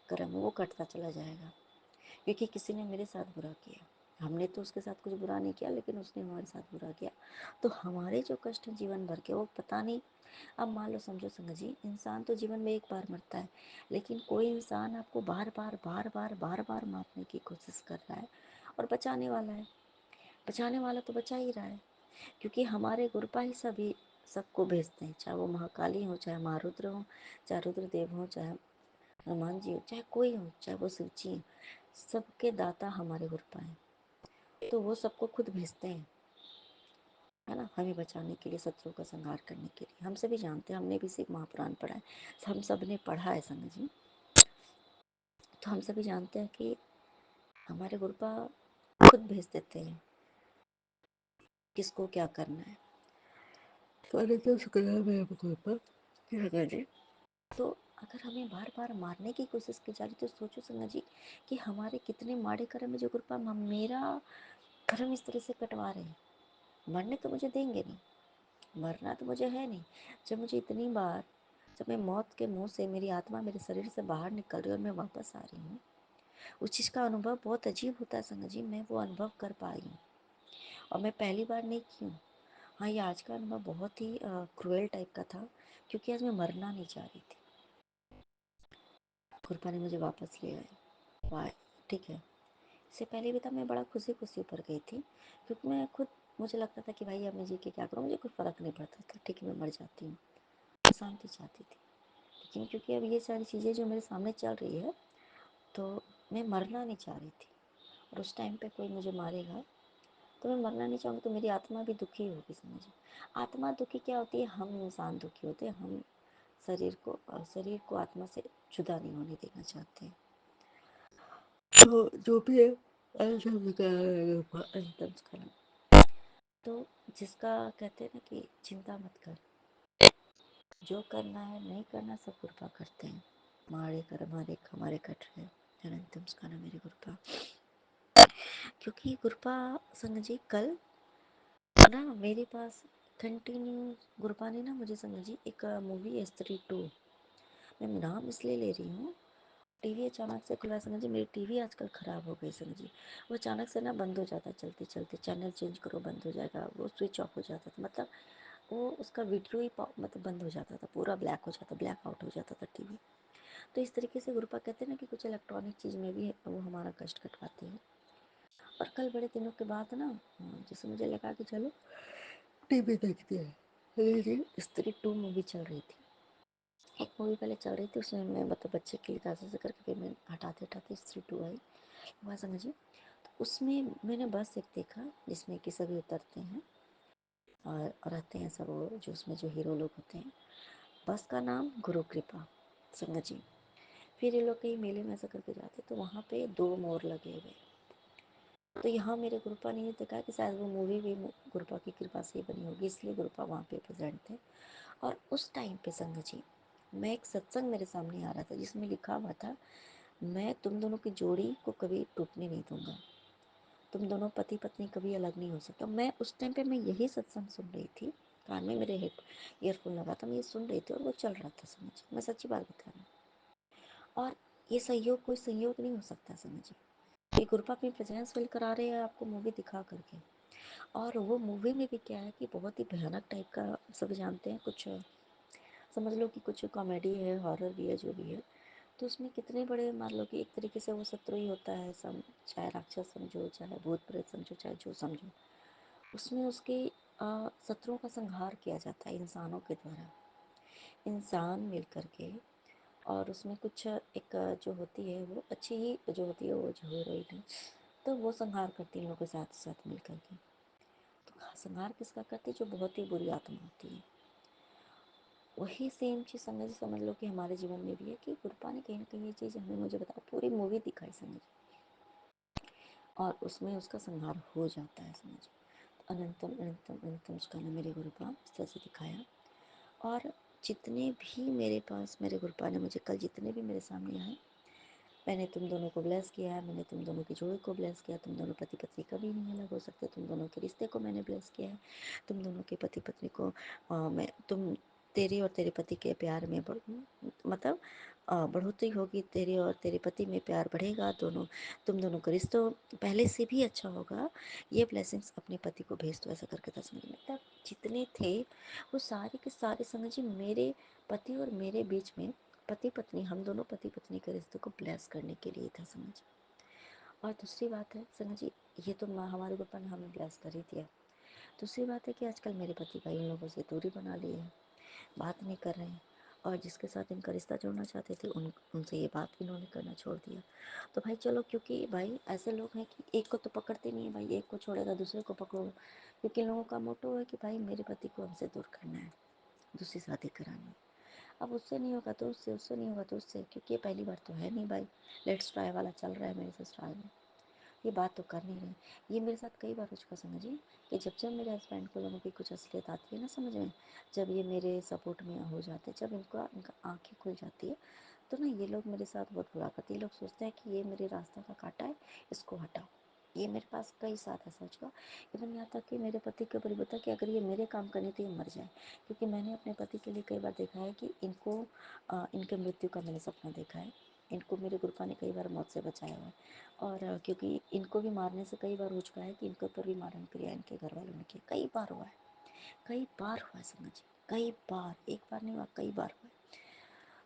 कर्म, वो कटता चला जाएगा। क्योंकि किसी ने मेरे साथ बुरा किया, हमने तो उसके साथ कुछ बुरा नहीं किया, लेकिन उसने हमारे साथ बुरा किया, तो हमारे जो कष्ट हैं जीवन भर के वो पता नहीं। अब मान लो समझो संगत जी, इंसान तो जीवन में एक बार मरता है, लेकिन कोई इंसान आपको बार बार बार बार बार बार मारने की कोशिश कर रहा है, और बचाने वाला है, बचाने वाला तो बचा ही रहा है। क्योंकि हमारे गुरुपा ही सभी सबको भेजते हैं, चाहे वो महाकाली हो, चाहे महारुद्र हो, चाहे रुद्रदेव हो, चाहे हनुमान जी हो, चाहे कोई हो, चाहे वो शिव जी, सबके दाता हमारे गुरुपा हैं। तो वो सबको खुद भेजते हैं, है ना, हमें बचाने के लिए, शत्रु का संहार करने के लिए। हम सभी जानते हैं, हमने भी सिर्फ महापुराण पढ़ा है, हम सब ने पढ़ा है संग जी। तो हम सभी जानते हैं कि हमारे गुरुपा खुद भेज देते हैं किसको क्या करना है। तो तो शुक्र है मेरे गुरुपा जी। तो अगर हमें बार बार मारने की कोशिश की जा रही, तो सोचो संगत जी कि हमारे कितने माड़े कर्म में जो कृपा मेरा कर्म इस तरह से कटवा रहे हैं। मरने तो मुझे देंगे नहीं, मरना तो मुझे है नहीं। जब मुझे इतनी बार, जब मैं मौत के मुंह से, मेरी आत्मा मेरे शरीर से बाहर निकल रही है और मैं वापस आ रही हूँ, उस चीज़ का अनुभव बहुत अजीब होता है संगत जी। मैं वो अनुभव कर पाई हूँ, और मैं पहली बार नहीं की हूँ। हाँ, ये आज का अनुभव बहुत ही क्रूएल टाइप का था, क्योंकि आज मैं मरना नहीं चाह रही थी। कृपा ने मुझे वापस ले आए, वाह, ठीक है। इससे पहले भी तब मैं बड़ा खुशी खुशी ऊपर गई थी, क्योंकि मैं खुद, मुझे लगता था कि भाई अब मैं जी के क्या करूँ, मुझे कोई फ़र्क नहीं पड़ता था, ठीक है मैं मर जाती हूँ, शांति चाहती थी। लेकिन क्योंकि अब ये सारी चीज़ें जो मेरे सामने चल रही है, तो मैं मरना नहीं चाह रही थी। और उस टाइम पे कोई मुझे मारेगा तो मैं मरना नहीं चाहूँगी, तो मेरी आत्मा भी दुखी होगी समझिए। आत्मा दुखी क्या होती है, हम इंसान दुखी होते हैं, हम शरीर को आत्मा से जुदा नहीं होने देना चाहते हैं। तो जो भी है अंतम स्कलम। तो जिसका कहते हैं ना कि चिंता मत कर, जो करना है नहीं करना सब कृपा करते हैं, मारे कर हमारे हमारे कट रहे अनंतम स्काना मेरे कृपा। क्योंकि कृपा संग जी कल ना मेरे पास कंटिन्यू गुरपा ने ना मुझे संग जी एक मूवी है स्त्री 2, मैं नाम इसलिए ले रही हूँ, टीवी अचानक से खुला संग जी, मेरी टीवी आजकल ख़राब हो गई संग जी, वो अचानक से ना बंद हो जाता, चलते चलते चैनल चेंज करो बंद हो जाएगा, वो स्विच ऑफ हो जाता था, मतलब वो उसका वीडियो ही मतलब बंद हो जाता था, पूरा ब्लैक हो जाता, ब्लैक आउट हो जाता था टीवी। तो इस तरीके से गुरुपा कहते हैं ना कि कुछ इलेक्ट्रॉनिक चीज़ में भी वो हमारा कष्ट कटवाती है। और कल बड़े दिनों के बाद ना जैसे मुझे लगा कि चलो टीवी देखते हैं, लेकिन स्त्री 2 मूवी चल रही थी, एक मूवी पहले चल रही थी, उसमें मैं मतलब बच्चे के लिए कैसे से करके फिर मैं हटाते हटाते स्त्री 2 आई, वहाँ समझ जी। तो उसमें मैंने बस एक देखा जिसमें कि सभी उतरते हैं और रहते हैं सब, वो जो उसमें जो हीरो लोग होते हैं, बस का नाम गुरु कृपा संगत जी। फिर ये लोग कहीं मेले में ऐसा करके जाते तो वहाँ पे 2 मोर लगे हुए, तो यहाँ मेरे गुरुपा ने देखा कि शायद वो मूवी भी गुरुपा की कृपा से ही बनी होगी, इसलिए गुरुपा वहाँ पे प्रेजेंट थे। और उस टाइम पे संगत जी मैं एक सत्संग मेरे सामने आ रहा था जिसमें लिखा हुआ था, मैं तुम दोनों की जोड़ी को कभी टूटने नहीं दूंगा, तुम दोनों पति पत्नी कभी अलग नहीं हो सकता। मैं उस टाइम पे मैं यही सत्संग सुन रही थी, कान में मेरे हेड ईयरफोन लगा था, मैं ये सुन रही थी और वो चल रहा था समझ, मैं सच्ची बात बता रही हूँ। और ये संयोग कोई संयोग नहीं हो सकता समझ, ये गुरुपा अपनी प्रेजेंस फील करा रहे हैं आपको मूवी दिखा करके। और वो मूवी में भी क्या है कि बहुत ही भयानक टाइप का, सभी जानते हैं, कुछ समझ लो कि कुछ कॉमेडी है, हॉरर भी है, जो भी है। तो उसमें कितने बड़े, मान लो कि एक तरीके से वो शत्रु ही होता है, चाहे राक्षस समझो, चाहे भूत प्रेत समझो, चाहे जो समझो, उसमें उसके शत्रुओं का संहार किया जाता है इंसानों के द्वारा, इंसान मिल करके। और उसमें कुछ एक जो होती है वो अच्छी ही जो होती है, वो जो हीरोइन है, तो वो संहार करती है लोगों के साथ साथ मिल करके। तो संहार किसका करती है, जो बहुत ही बुरी आत्मा होती है। वही सेम चीज़ समझ समझ लो कि हमारे जीवन में भी है कि गुरुपा ने कहीं ना कहीं ये चीज़ हमें, मुझे बताओ, पूरी मूवी दिखाई समझ, और उसमें उसका संहार हो जाता है समझ। तो अनंतम अनंतम अनंतम उसका ना मेरे गुरुपा इस तरह से दिखाया। और जितने भी मेरे पास मेरे गुरुपा ने मुझे कल जितने भी मेरे सामने आए, मैंने तुम दोनों को ब्लेस किया है, मैंने तुम दोनों की जोड़ी को ब्लेस किया, तुम दोनों पति पत्नी कभी नहीं अलग हो सकते, तुम दोनों के रिश्ते को मैंने ब्लेस किया है, तुम दोनों के पति पत्नी को मैं तुम तेरे और तेरे पति के प्यार में मतलब बढ़ोतरी होगी, तेरे और तेरे पति में प्यार बढ़ेगा, दोनों तुम दोनों का रिश्ता पहले से भी अच्छा होगा, ये ब्लेसिंग्स अपने पति को भेज दो, ऐसा करके था समझ में। तब जितने थे वो सारे के सारे समझिए मेरे पति और मेरे बीच में, पति पत्नी, हम दोनों पति पत्नी के रिश्ते को ब्लेस करने के लिए था समझ। और दूसरी बात है समझ जी, ये तो हमारे ऊपर हमें ब्लेस कर ही दिया। दूसरी बात है कि आजकल मेरे पति भाई उन लोगों से दूरी बना ली है, बात नहीं कर रहे हैं, और जिसके साथ इनका रिश्ता जोड़ना चाहते थे उनसे ये बात इन्होंने करना छोड़ दिया। तो भाई चलो, क्योंकि भाई ऐसे लोग हैं कि एक को तो पकड़ते नहीं है भाई, एक को छोड़ेगा दूसरे को पकड़ो, क्योंकि इन लोगों का मोटो है कि भाई मेरे पति को हमसे दूर करना है, दूसरी शादी करानी है। अब उससे नहीं होगा तो उससे, उससे नहीं होगा तो उससे, क्योंकि ये पहली बार तो है नहीं भाई, लेट्स ट्राई वाला चल रहा है मेरे ससुराल में, ये बात तो कर नहीं रहे। ये मेरे साथ कई बार हो चुका समझिए, कि जब जब मेरे हस्बैंड को लोगों की कुछ असलियत आती है ना समझ में, जब ये मेरे सपोर्ट में हो जाते हैं, जब इनका आंखें खुल जाती है, तो ना ये लोग मेरे साथ बहुत बुरा करते हैं। ये लोग सोचते हैं कि ये मेरे रास्ता का कांटा है, इसको हटाओ। ये मेरे पास कई साथ ऐसा हो चुका। इवन यहाँ तक कि मेरे पति के ऊपर ही बता कि अगर ये मेरे काम करने तो ये मर जाए, क्योंकि मैंने अपने पति के लिए कई बार देखा है कि इनको इनके मृत्यु का मैंने सपना देखा है। इनको मेरे गुरुपा ने कई बार मौत से बचाया हुआ है। और क्योंकि इनको भी मारने से कई बार हो चुका है कि इनके ऊपर भी मारण क्रिया इनके घर वालों ने की, कई बार हुआ है, कई बार हुआ है समझिए, कई बार, एक बार नहीं हुआ, कई बार हुआ है।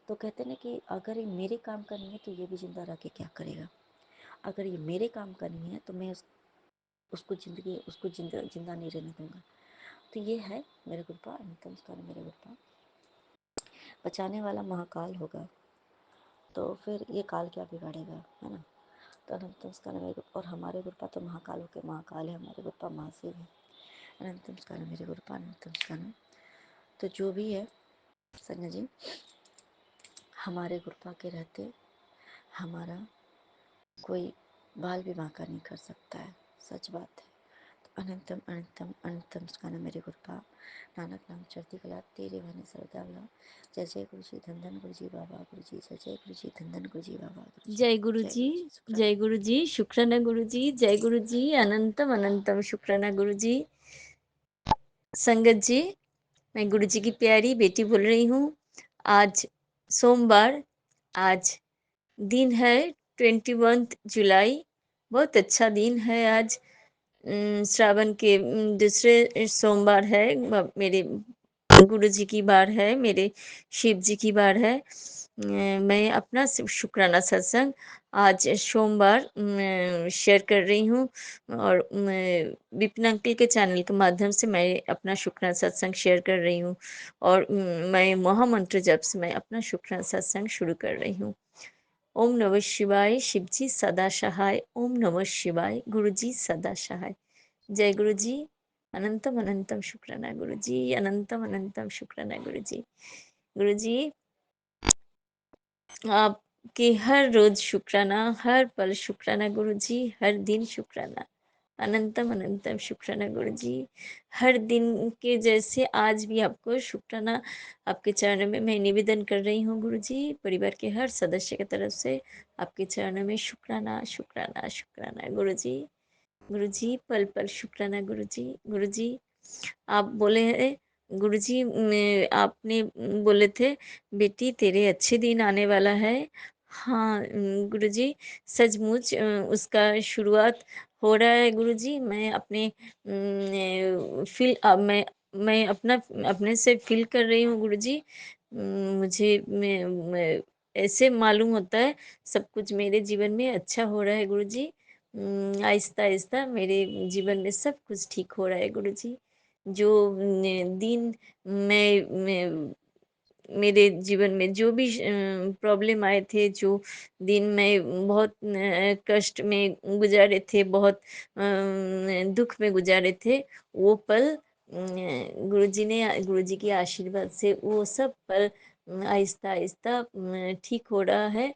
तो कहते हैं ना कि अगर ये मेरे काम करनी है तो ये भी जिंदा रह के क्या करेगा, अगर ये मेरे काम करनी है तो मैं उसको जिंदगी, उसको जिंदा नहीं रहने दूंगा। तो ये है मेरे गुरुपा, अनंतम स्कार मेरे गुरुपा, बचाने वाला महाकाल होगा तो फिर ये काल क्या बिगाड़ेगा, है ना। तो अनंतम स्कार मेरे गुरुपा, और हमारे गुरुपा तो महाकालों के महाकाल है, हमारे गुरुपा महाशिव है। अनंतम स्कार मेरे गुरुपा, अनंतम स्कार। तो जो भी है संजय जी, हमारे गुरुपा के रहते हमारा कोई बाल भी बांका नहीं कर सकता है, सच बात है। अनंतम अनंतम अनंतम सुखाना मेरे गुरु का नानक नाम चढ़ती कला तेरे बने सरदा वाला। जय जय गुरु जी, धन धन गुरु जी बाबा गुरु जी, जय जय गुरु जी, धन धन गुरु जी बाबा गुरु जी,
जय गुरु जी, जय गुरु जी, शुक्राना गुरु जी, जय गुरु जी, अनंतम अनंतम शुक्राना गुरु जी। संगत जी, मैं गुरु जी की प्यारी बेटी बोल रही हूँ। आज सोमवार, आज दिन है 21 जुलाई। बहुत अच्छा दिन है आज। श्रावण के दूसरे सोमवार है। मेरे गुरु जी की बार है, मेरे शिव जी की बार है। मैं अपना शुक्राना सत्संग आज सोमवार शेयर कर रही हूँ और विपिन अंकल के चैनल के माध्यम से मैं अपना शुक्राना सत्संग शेयर कर रही हूँ और मैं महामंत्र जप से मैं अपना शुक्राना सत्संग शुरू कर रही हूँ। ओम नमः शिवाय, शिवजी सदा सहाय। ओम नमः शिवाय, गुरु जी सदा सहाय। जय गुरु जी, अनंतम अनंतम शुक्राना गुरु जी, अनंतम अनंतम शुक्राना गुरु जी। गुरु जी आपके हर रोज शुक्राना, हर पल शुक्राना गुरु जी, हर दिन शुक्राना, अनंतम अनंतम शुक्राना गुरु जी। हर दिन के जैसे आज भी आपको शुक्राना आपके चरणों में मैं निवेदन कर रही हूँ गुरु जी। परिवार के हर सदस्य की तरफ से आपके चरणों में शुक्राना शुक्राना शुक्राना गुरु जी। गुरु जी पल पल शुक्राना गुरु जी। गुरु जी आप बोले हैं गुरुजी, आपने बोले थे बेटी तेरे अच्छे दिन आने वाला है। हाँ गुरुजी, सचमुच उसका शुरुआत हो रहा है गुरुजी। मैं अपने मैं अपना अपने से फील कर रही हूँ गुरुजी। मुझे ऐसे मालूम होता है सब कुछ मेरे जीवन में अच्छा हो रहा है गुरुजी। आहिस्ता आहिस्ता मेरे जीवन में सब कुछ ठीक हो रहा है गुरुजी। जो दिन मैं मेरे जीवन में जो भी प्रॉब्लम आए थे, जो दिन मैं बहुत कष्ट में गुजारे थे, बहुत दुख में गुजारे थे, वो पल गुरुजी ने, गुरुजी के आशीर्वाद से वो सब पल आहिस्ता आहिस्ता ठीक हो रहा है।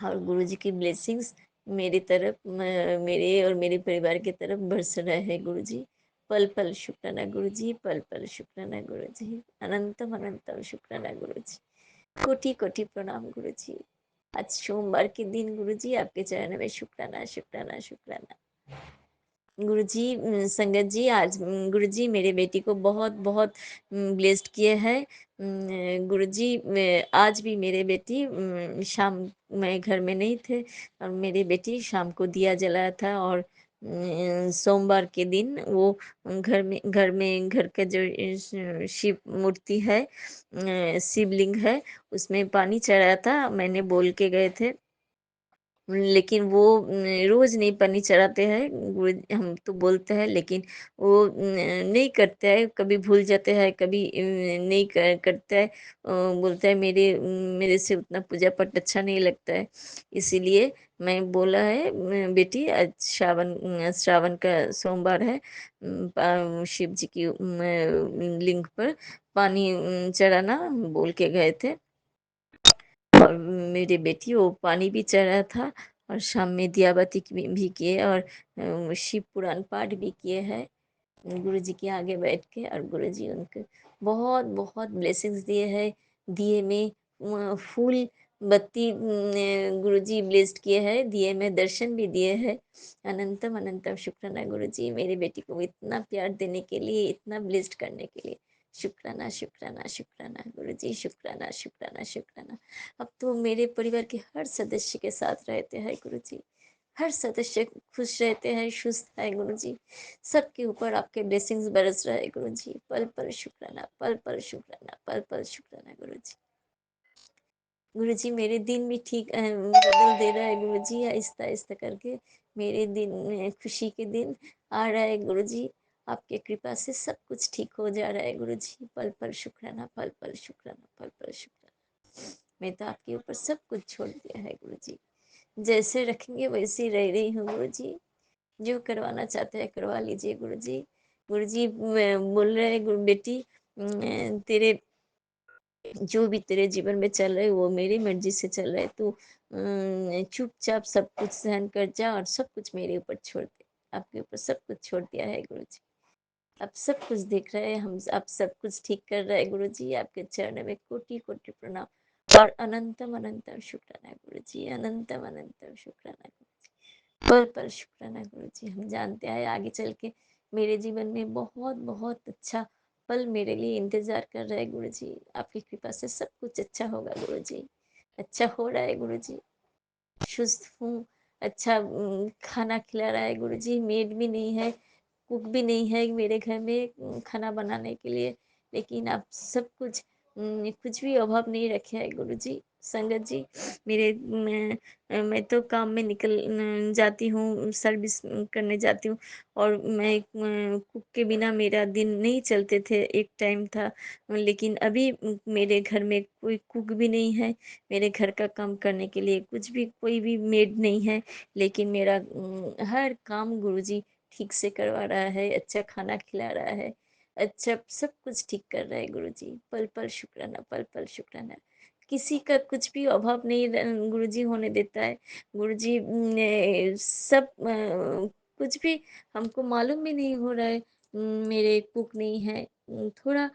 और गुरुजी की ब्लेसिंग्स मेरी तरफ मेरे और मेरे परिवार की तरफ बरस रहा है गुरुजी। पल पल शुक्राना गुरुजी, पल पल शुक्राना गुरुजी, अनंतम अनंतम शुक्राना गुरुजी। कोटि कोटि प्रणाम गुरुजी। आज सोमवार के दिन गुरुजी आपके चरण में शुक्राना शुक्राना शुक्राना। गुरुजी संगत जी, आज गुरुजी मेरे बेटी को बहुत बहुत ब्लेस्ड किए हैं। गुरुजी आज भी मेरे बेटी शाम मैं घर में नहीं थे और मेरी बेटी शाम को दिया जलाया था और सोमवार के दिन वो घर का जो शिव मूर्ति है, शिवलिंग है, उसमें पानी चढ़ाया था। मैंने बोल के गए थे, लेकिन वो रोज नहीं पन्नी चढ़ाते हैं। हम तो बोलते हैं लेकिन वो नहीं करते हैं, कभी भूल जाते हैं, कभी नहीं करते हैं। बोलते हैं मेरे से उतना पूजा पाठ अच्छा नहीं लगता है। इसीलिए मैं बोला है बेटी आज श्रावण का सोमवार है। शिव जी की लिंग पर पानी चढ़ाना बोल के गए थे और मेरी बेटी वो पानी भी चढ़ा था और शाम में दिया बाती भी किए और शिव पुराण पाठ भी किए हैं गुरु जी के आगे बैठ के। और गुरु जी उनको बहुत बहुत ब्लेसिंग्स दिए हैं। दिए में फूल बत्ती गुरु जी ब्लेस्ड किए हैं, दिए में दर्शन भी दिए हैं। अनंतम अनंतम शुक्राना गुरु जी, मेरी बेटी को इतना प्यार देने के लिए, इतना ब्लेस्ड करने के लिए शुक्राना शुक्राना शुक्राना गुरु जी, शुक्राना शुक्राना शुक्राना। अब तो मेरे परिवार के हर सदस्य के साथ रहते हैं गुरु जी, हर सदस्य खुश रहते हैं, सुस्त है गुरु जी। सबके ऊपर आपके ब्लेसिंग्स बरस रहे गुरु जी। पल पल शुक्राना, पल पल शुक्राना, पल पल शुक्राना गुरु जी। गुरु जी मेरे दिन भी ठीक बदल दे रहा है गुरु जी, आहिस्ता आहिस्ता करके मेरे दिन खुशी के दिन आ रहा है गुरु जी। आपके कृपा से सब कुछ ठीक हो जा रहा है गुरु जी। पल पल शुक्राना, पल पल शुक्राना, पल पल शुक्राना। मैं तो आपके ऊपर सब कुछ छोड़ दिया है गुरु जी। जैसे रखेंगे वैसे ही रह रही हूँ गुरु जी। जो करवाना चाहते हैं करवा लीजिए गुरु जी। गुरु जी बोल रहे हैं गुरु बेटी तेरे जो भी तेरे जीवन में चल रहा है वो मेरी मर्जी से चल रहा है। तू चुपचाप सब कुछ सहन कर जा और सब कुछ मेरे ऊपर छोड़ दे। आपके ऊपर सब कुछ छोड़ दिया है गुरुजी। आप सब कुछ देख रहे हैं, हम आप सब कुछ ठीक कर रहे हैं गुरुजी। आपके चरण में कोटि कोटि प्रणाम और अनंतम अनंतम शुक्राना गुरुजी, अनंतम अनंतम शुक्राना गुरुजी, पल पल शुक्राना गुरुजी। हम जानते हैं आगे चल के मेरे जीवन में बहुत बहुत अच्छा पल मेरे लिए इंतजार कर रहा है गुरुजी। आपकी कृपा से सब कुछ अच्छा होगा गुरुजी, अच्छा हो रहा है गुरुजी। सुस्त हूँ, अच्छा खाना खिला रहा है गुरुजी। मेड भी नहीं है, कुक भी नहीं है मेरे घर में खाना बनाने के लिए, लेकिन आप सब कुछ कुछ भी अभाव नहीं रखे है गुरुजी। संगत जी, मेरे मैं तो काम में निकल जाती हूँ, सर्विस करने जाती हूँ, और मैं कुक के बिना मेरा दिन नहीं चलते थे, एक टाइम था। लेकिन अभी मेरे घर में कोई कुक भी नहीं है, मेरे घर का काम करने के लिए कुछ भी कोई भी मेड नहीं है, लेकिन मेरा हर काम गुरुजी ठीक से करवा रहा है, अच्छा खाना खिला रहा है, अच्छा सब कुछ ठीक कर रहा है गुरुजी। पल पल शुक्राना, पल पल शुक्राना। किसी का कुछ भी अभाव नहीं गुरुजी होने देता है गुरुजी। सब कुछ भी हमको मालूम भी नहीं हो रहा है। मेरे कुक नहीं है, थोड़ा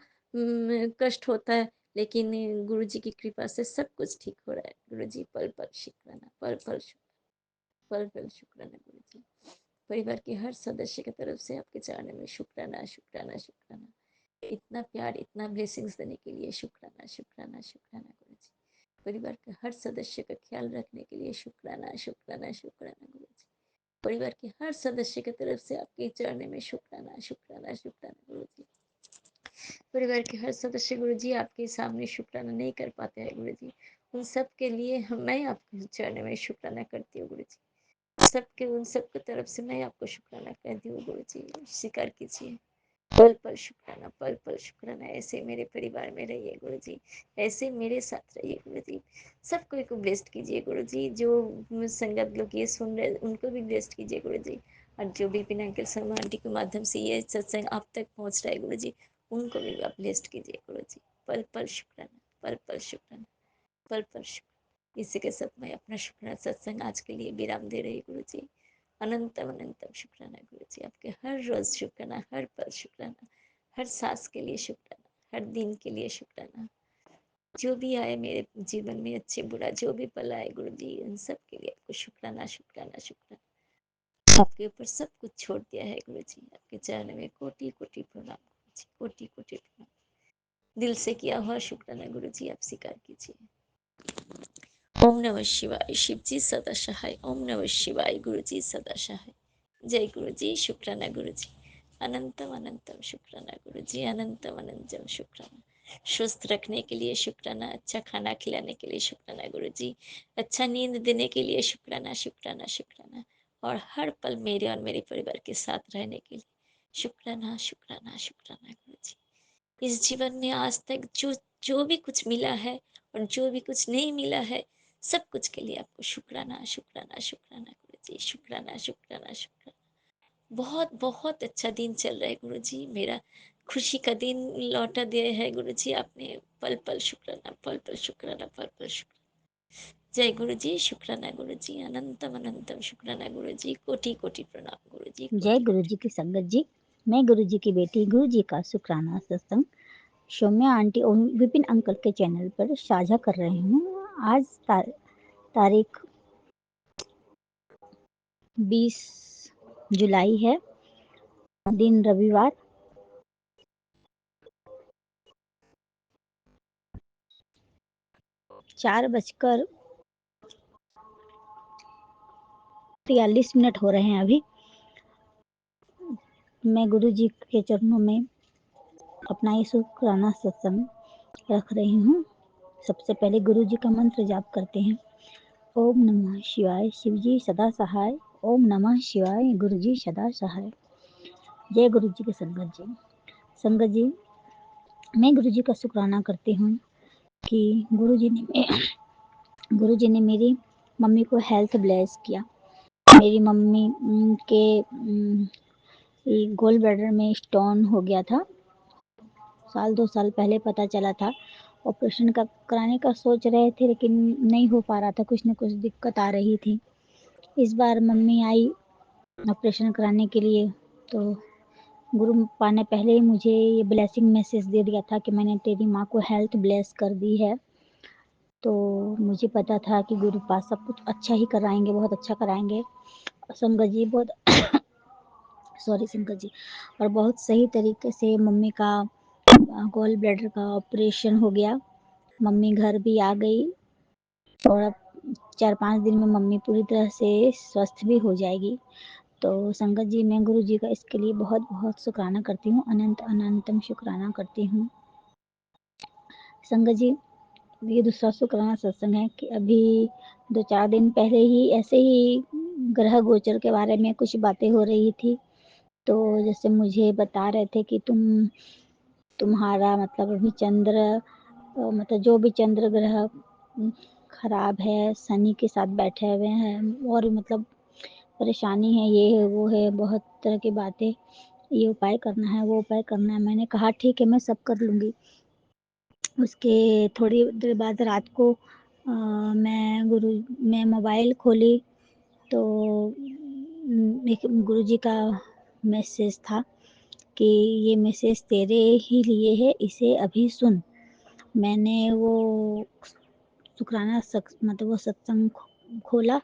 कष्ट होता है, लेकिन गुरुजी की कृपा से सब कुछ ठीक हो रहा है गुरुजी। पल पल शुक्राना, पल पल पल पल शुक्राना गुरुजी। परिवार के हर सदस्य की तरफ से आपके चरणों में शुक्राना शुक्राना शुक्राना। इतना प्यार, इतना ब्लेसिंग्स देने के लिए शुक्राना शुक्राना शुक्राना गुरुजी। परिवार के हर सदस्य का ख्याल रखने के लिए शुक्राना शुक्राना शुक्राना गुरुजी। परिवार के हर सदस्य की तरफ से आपके चरणों में शुक्राना शुक्राना शुक्राना गुरुजी। परिवार के हर सदस्य गुरुजी आपके सामने शुक्राना नहीं कर पाते हैं गुरुजी, उन सब के लिए मैं आपके चरणों में शुक्राना करती हूँ गुरुजी। सबके उन सबके तरफ से मैं आपको शुक्राना कहती हूँ गुरुजी, स्वीकार कीजिए। पल पल शुक्राना, पल पल शुक्राना। ऐसे मेरे परिवार में रहिए गुरुजी, ऐसे मेरे साथ रहिए गुरुजी। सबको को ब्लेस्ड कीजिए गुरुजी। जो संगत लोग ये सुन रहे उनको भी ब्लेस्ड कीजिए गुरुजी, और जो भी बिना अंकल शर्मा आंटी के माध्यम से ये सत्संग आप तक पहुँच रहा है गुरुजी, उनको भी आप ब्लेस्ड कीजिए गुरुजी। पल पल शुक्राना, पल पल शुक्राना, पल पल शुक्राना। इसी के साथ मैं अपना शुक्राना सत्संग आज के लिए विराम दे रही गुरुजी। अनंतम अनंतम शुक्राना गुरुजी। आपके हर रोज शुक्राना, हर पल शुक्राना, हर सांस के लिए शुक्राना, हर दिन के लिए शुक्राना। जो भी आए मेरे जीवन में, अच्छे बुरा जो भी पल आए गुरुजी, उन सब के लिए आपको शुक्राना शुक्राना शुक्राना। आपके ऊपर सब कुछ छोड़ दिया है गुरुजी, आपके चरण में कोटि कोटि प्रणाम गुरुजी, कोटि कोटि प्रणाम। दिल से किया हुआ शुक्राना गुरुजी आप स्वीकार कीजिए। ओम नमः शिवाय। शिव जी सदा सहाय। ओम नमः शिवाय। गुरु जी सदा सहाय। जय गुरु जी। शुक्राना गुरु जी। अनंतम अनंतम शुक्राना गुरु जी, अनंतम अनंतम शुक्राना। स्वस्थ रखने के लिए शुक्राना, अच्छा खाना खिलाने के लिए शुक्राना गुरु जी, अच्छा नींद देने के लिए शुक्राना शुक्राना शुक्राना, और हर पल मेरे और मेरे परिवार के साथ रहने के लिए शुक्राना शुक्राना शुक्राना गुरु जी। इस जीवन में आज तक जो जो भी कुछ मिला है और जो भी कुछ नहीं मिला है, सब कुछ के लिए आपको शुक्राना शुक्राना शुक्राना गुरु जी, शुक्राना शुक्राना शुक्राना। बहुत बहुत अच्छा दिन चल रहा है गुरु जी मेरा, खुशी का दिन लौटा दिया है गुरु जी आपने। पल पल शुक्राना, पल पल शुक्राना, पल पल शुक्राना। जय गुरु जी। शुक्राना गुरु जी, अनंतम अनंतम शुक्राना गुरु जी, कोटि कोटि प्रणाम गुरु जी,
जय
कोटि
गुरु
कोटि।
जी की संगत जी। मैं गुरु जी की बेटी गुरु जी का शुक्राना सत्संग सौम्या आंटी और विपिन अंकल के चैनल पर साझा कर रही हूँ। आज तारीख 20 जुलाई है, दिन रविवार। चार बजकर 43 मिनट हो रहे हैं अभी। मैं गुरु जी के चरणों में अपना ये शुक्राना सत्संग रख रही हूँ। सबसे पहले गुरु जी का मंत्र जाप करते हैं। ओम नमः शिवाय। शिव जी सदा सहाय। ओम नमः शिवाय। गुरु जी सदा सहाय। जय गुरु जी के संगत जी। संगत जी, मैं गुरु जी का शुक्राना करती हूँ कि गुरु जी ने मेरी मम्मी को हेल्थ ब्लेस किया। मेरी मम्मी के गोल ब्लैडर में स्टोन हो गया था। 2 साल पहले पता चला था। ऑपरेशन का कराने का सोच रहे थे, लेकिन नहीं हो पा रहा था, कुछ न कुछ दिक्कत आ रही थी। इस बार मम्मी आई ऑपरेशन कराने के लिए। तो गुरुपा ने पहले ही मुझे ये ब्लेसिंग मैसेज दे दिया था कि मैंने तेरी माँ को हेल्थ ब्लेस कर दी है। तो मुझे पता था कि गुरुपा सब कुछ अच्छा ही कराएंगे, बहुत अच्छा कराएंगे। संगत जी बहुत सॉरी संगत जी, और बहुत सही तरीके से मम्मी का गॉल ब्लैडर का ऑपरेशन हो गया। मम्मी घर भी आ गई और अब 4-5 दिन में मम्मी पूरी तरह से स्वस्थ भी हो जाएगी। तो संगत जी, मैं गुरु जी का इसके लिए बहुत बहुत शुक्राना करती हूँ, अनंत अनंतम शुक्राना करती हूँ। संगत जी, ये दूसरा शुक्राना सत्संग है कि अभी 2-4 दिन पहले ही ऐसे ही ग्रह गोचर के बारे में कुछ बातें हो रही थी। तो जैसे मुझे बता रहे थे कि तुम्हारा मतलब अभी चंद्र मतलब जो भी चंद्र ग्रह खराब है, शनि के साथ बैठे हुए हैं और मतलब परेशानी है, ये है वो है, बहुत तरह की बातें, ये उपाय करना है वो उपाय करना है। मैंने कहा ठीक है, मैं सब कर लूँगी। उसके थोड़ी देर बाद रात को मैं मोबाइल खोली तो एक गुरु जी का मैसेज था कि ये मैसेज तेरे ही लिए है, इसे अभी सुन। मैंने वो शुक्राना मतलब वो सत्संग खोला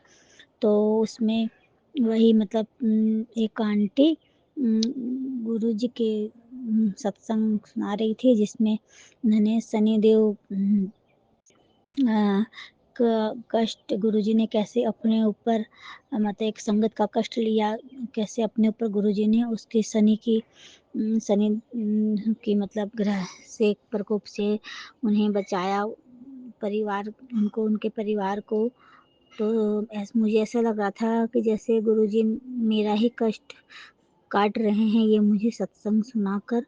तो उसमें वही मतलब एक आंटी गुरु जी के सत्संग सुना रही थी, जिसमें उन्होंने शनिदेव कष्ट गुरुजी ने कैसे अपने ऊपर मतलब एक संगत का कष्ट लिया, कैसे अपने ऊपर गुरुजी ने उसके शनि की मतलब ग्रह से प्रकोप से उन्हें बचाया, परिवार उनको उनके परिवार को। तो मुझे ऐसा लग रहा था कि जैसे गुरुजी मेरा ही कष्ट काट रहे हैं, ये मुझे सत्संग सुनाकर।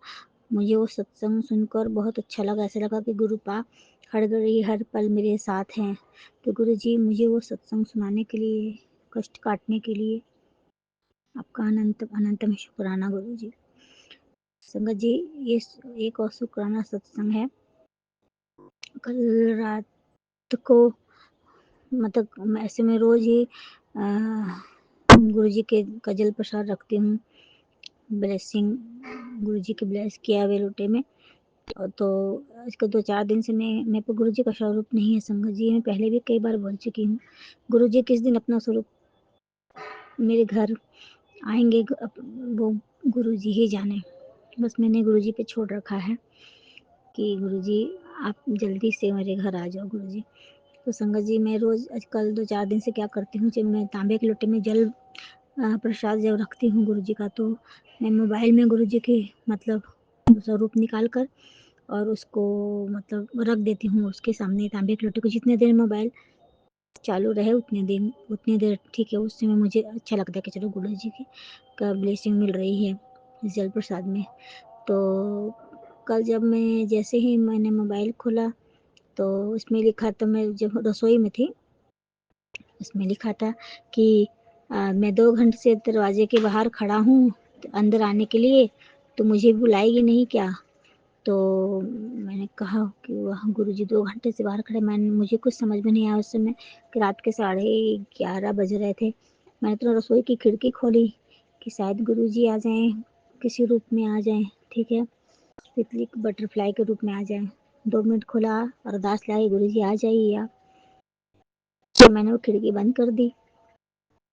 मुझे वो सत्संग सुनकर बहुत अच्छा लगा, ऐसा लगा कि गुरुपा हर घड़ी हर पल मेरे साथ हैं। तो गुरु जी मुझे वो सत्संग सुनाने के लिए, कष्ट काटने के लिए आपका अनंत अनंतम शुक्राना गुरु जी। संगत जी, ये एक और शुक्राना सत्संग है। कल रात को मतलब ऐसे में रोज ही गुरु जी के का जल प्रसाद रखती हूँ, ब्लेसिंग गुरु जी के ब्लेस किया हुए लोटे में। तो इसको 2-4 दिन से मेरे पे गुरु जी का स्वरूप नहीं है संगत जी। मैं पहले भी कई बार बोल चुकी हूँ, गुरु जी किस दिन अपना स्वरूप मेरे घर आएंगे वो गुरु जी ही जाने। बस मैंने गुरु जी पे छोड़ रखा है कि गुरु जी आप जल्दी से मेरे घर आ जाओ गुरु जी। तो संगत जी, मैं रोज़ आजकल 2-4 दिन से क्या करती हूँ, जब मैं तांबे के लोटे में जल प्रसाद जब रखती हूँ गुरु जी का, तो मैं मोबाइल में गुरु जी के मतलब स्वरूप निकाल कर और उसको मतलब रख देती हूँ उसके सामने तांबे के लोटे को। जितने देर मोबाइल चालू रहे उतनी देर ठीक है, उस समय मुझे अच्छा लगता है कि चलो गुरु जी की का ब्लेसिंग मिल रही है इस जल प्रसाद में। तो कल जब मैं जैसे ही मैंने मोबाइल खोला तो उसमें लिखा, तो मैं जब रसोई में थी उसमें लिखा था कि मैं 2 घंटे से दरवाजे के बाहर खड़ा हूँ अंदर आने के लिए, तो मुझे बुलाएगी नहीं क्या? तो मैंने कहा कि वह गुरुजी 2 घंटे से बाहर खड़े, मुझे कुछ समझ में नहीं आया उस समय कि रात के 11:30 बज रहे थे। मैंने तो रसोई की खिड़की खोली कि शायद गुरुजी आ जाएं, किसी रूप में आ जाएं, ठीक है, तितली बटरफ्लाई के रूप में आ जाएं। 2 मिनट खोला, अरदास लाई, गुरुजी आ जाइए आप। तो मैंने वो खिड़की बंद कर दी,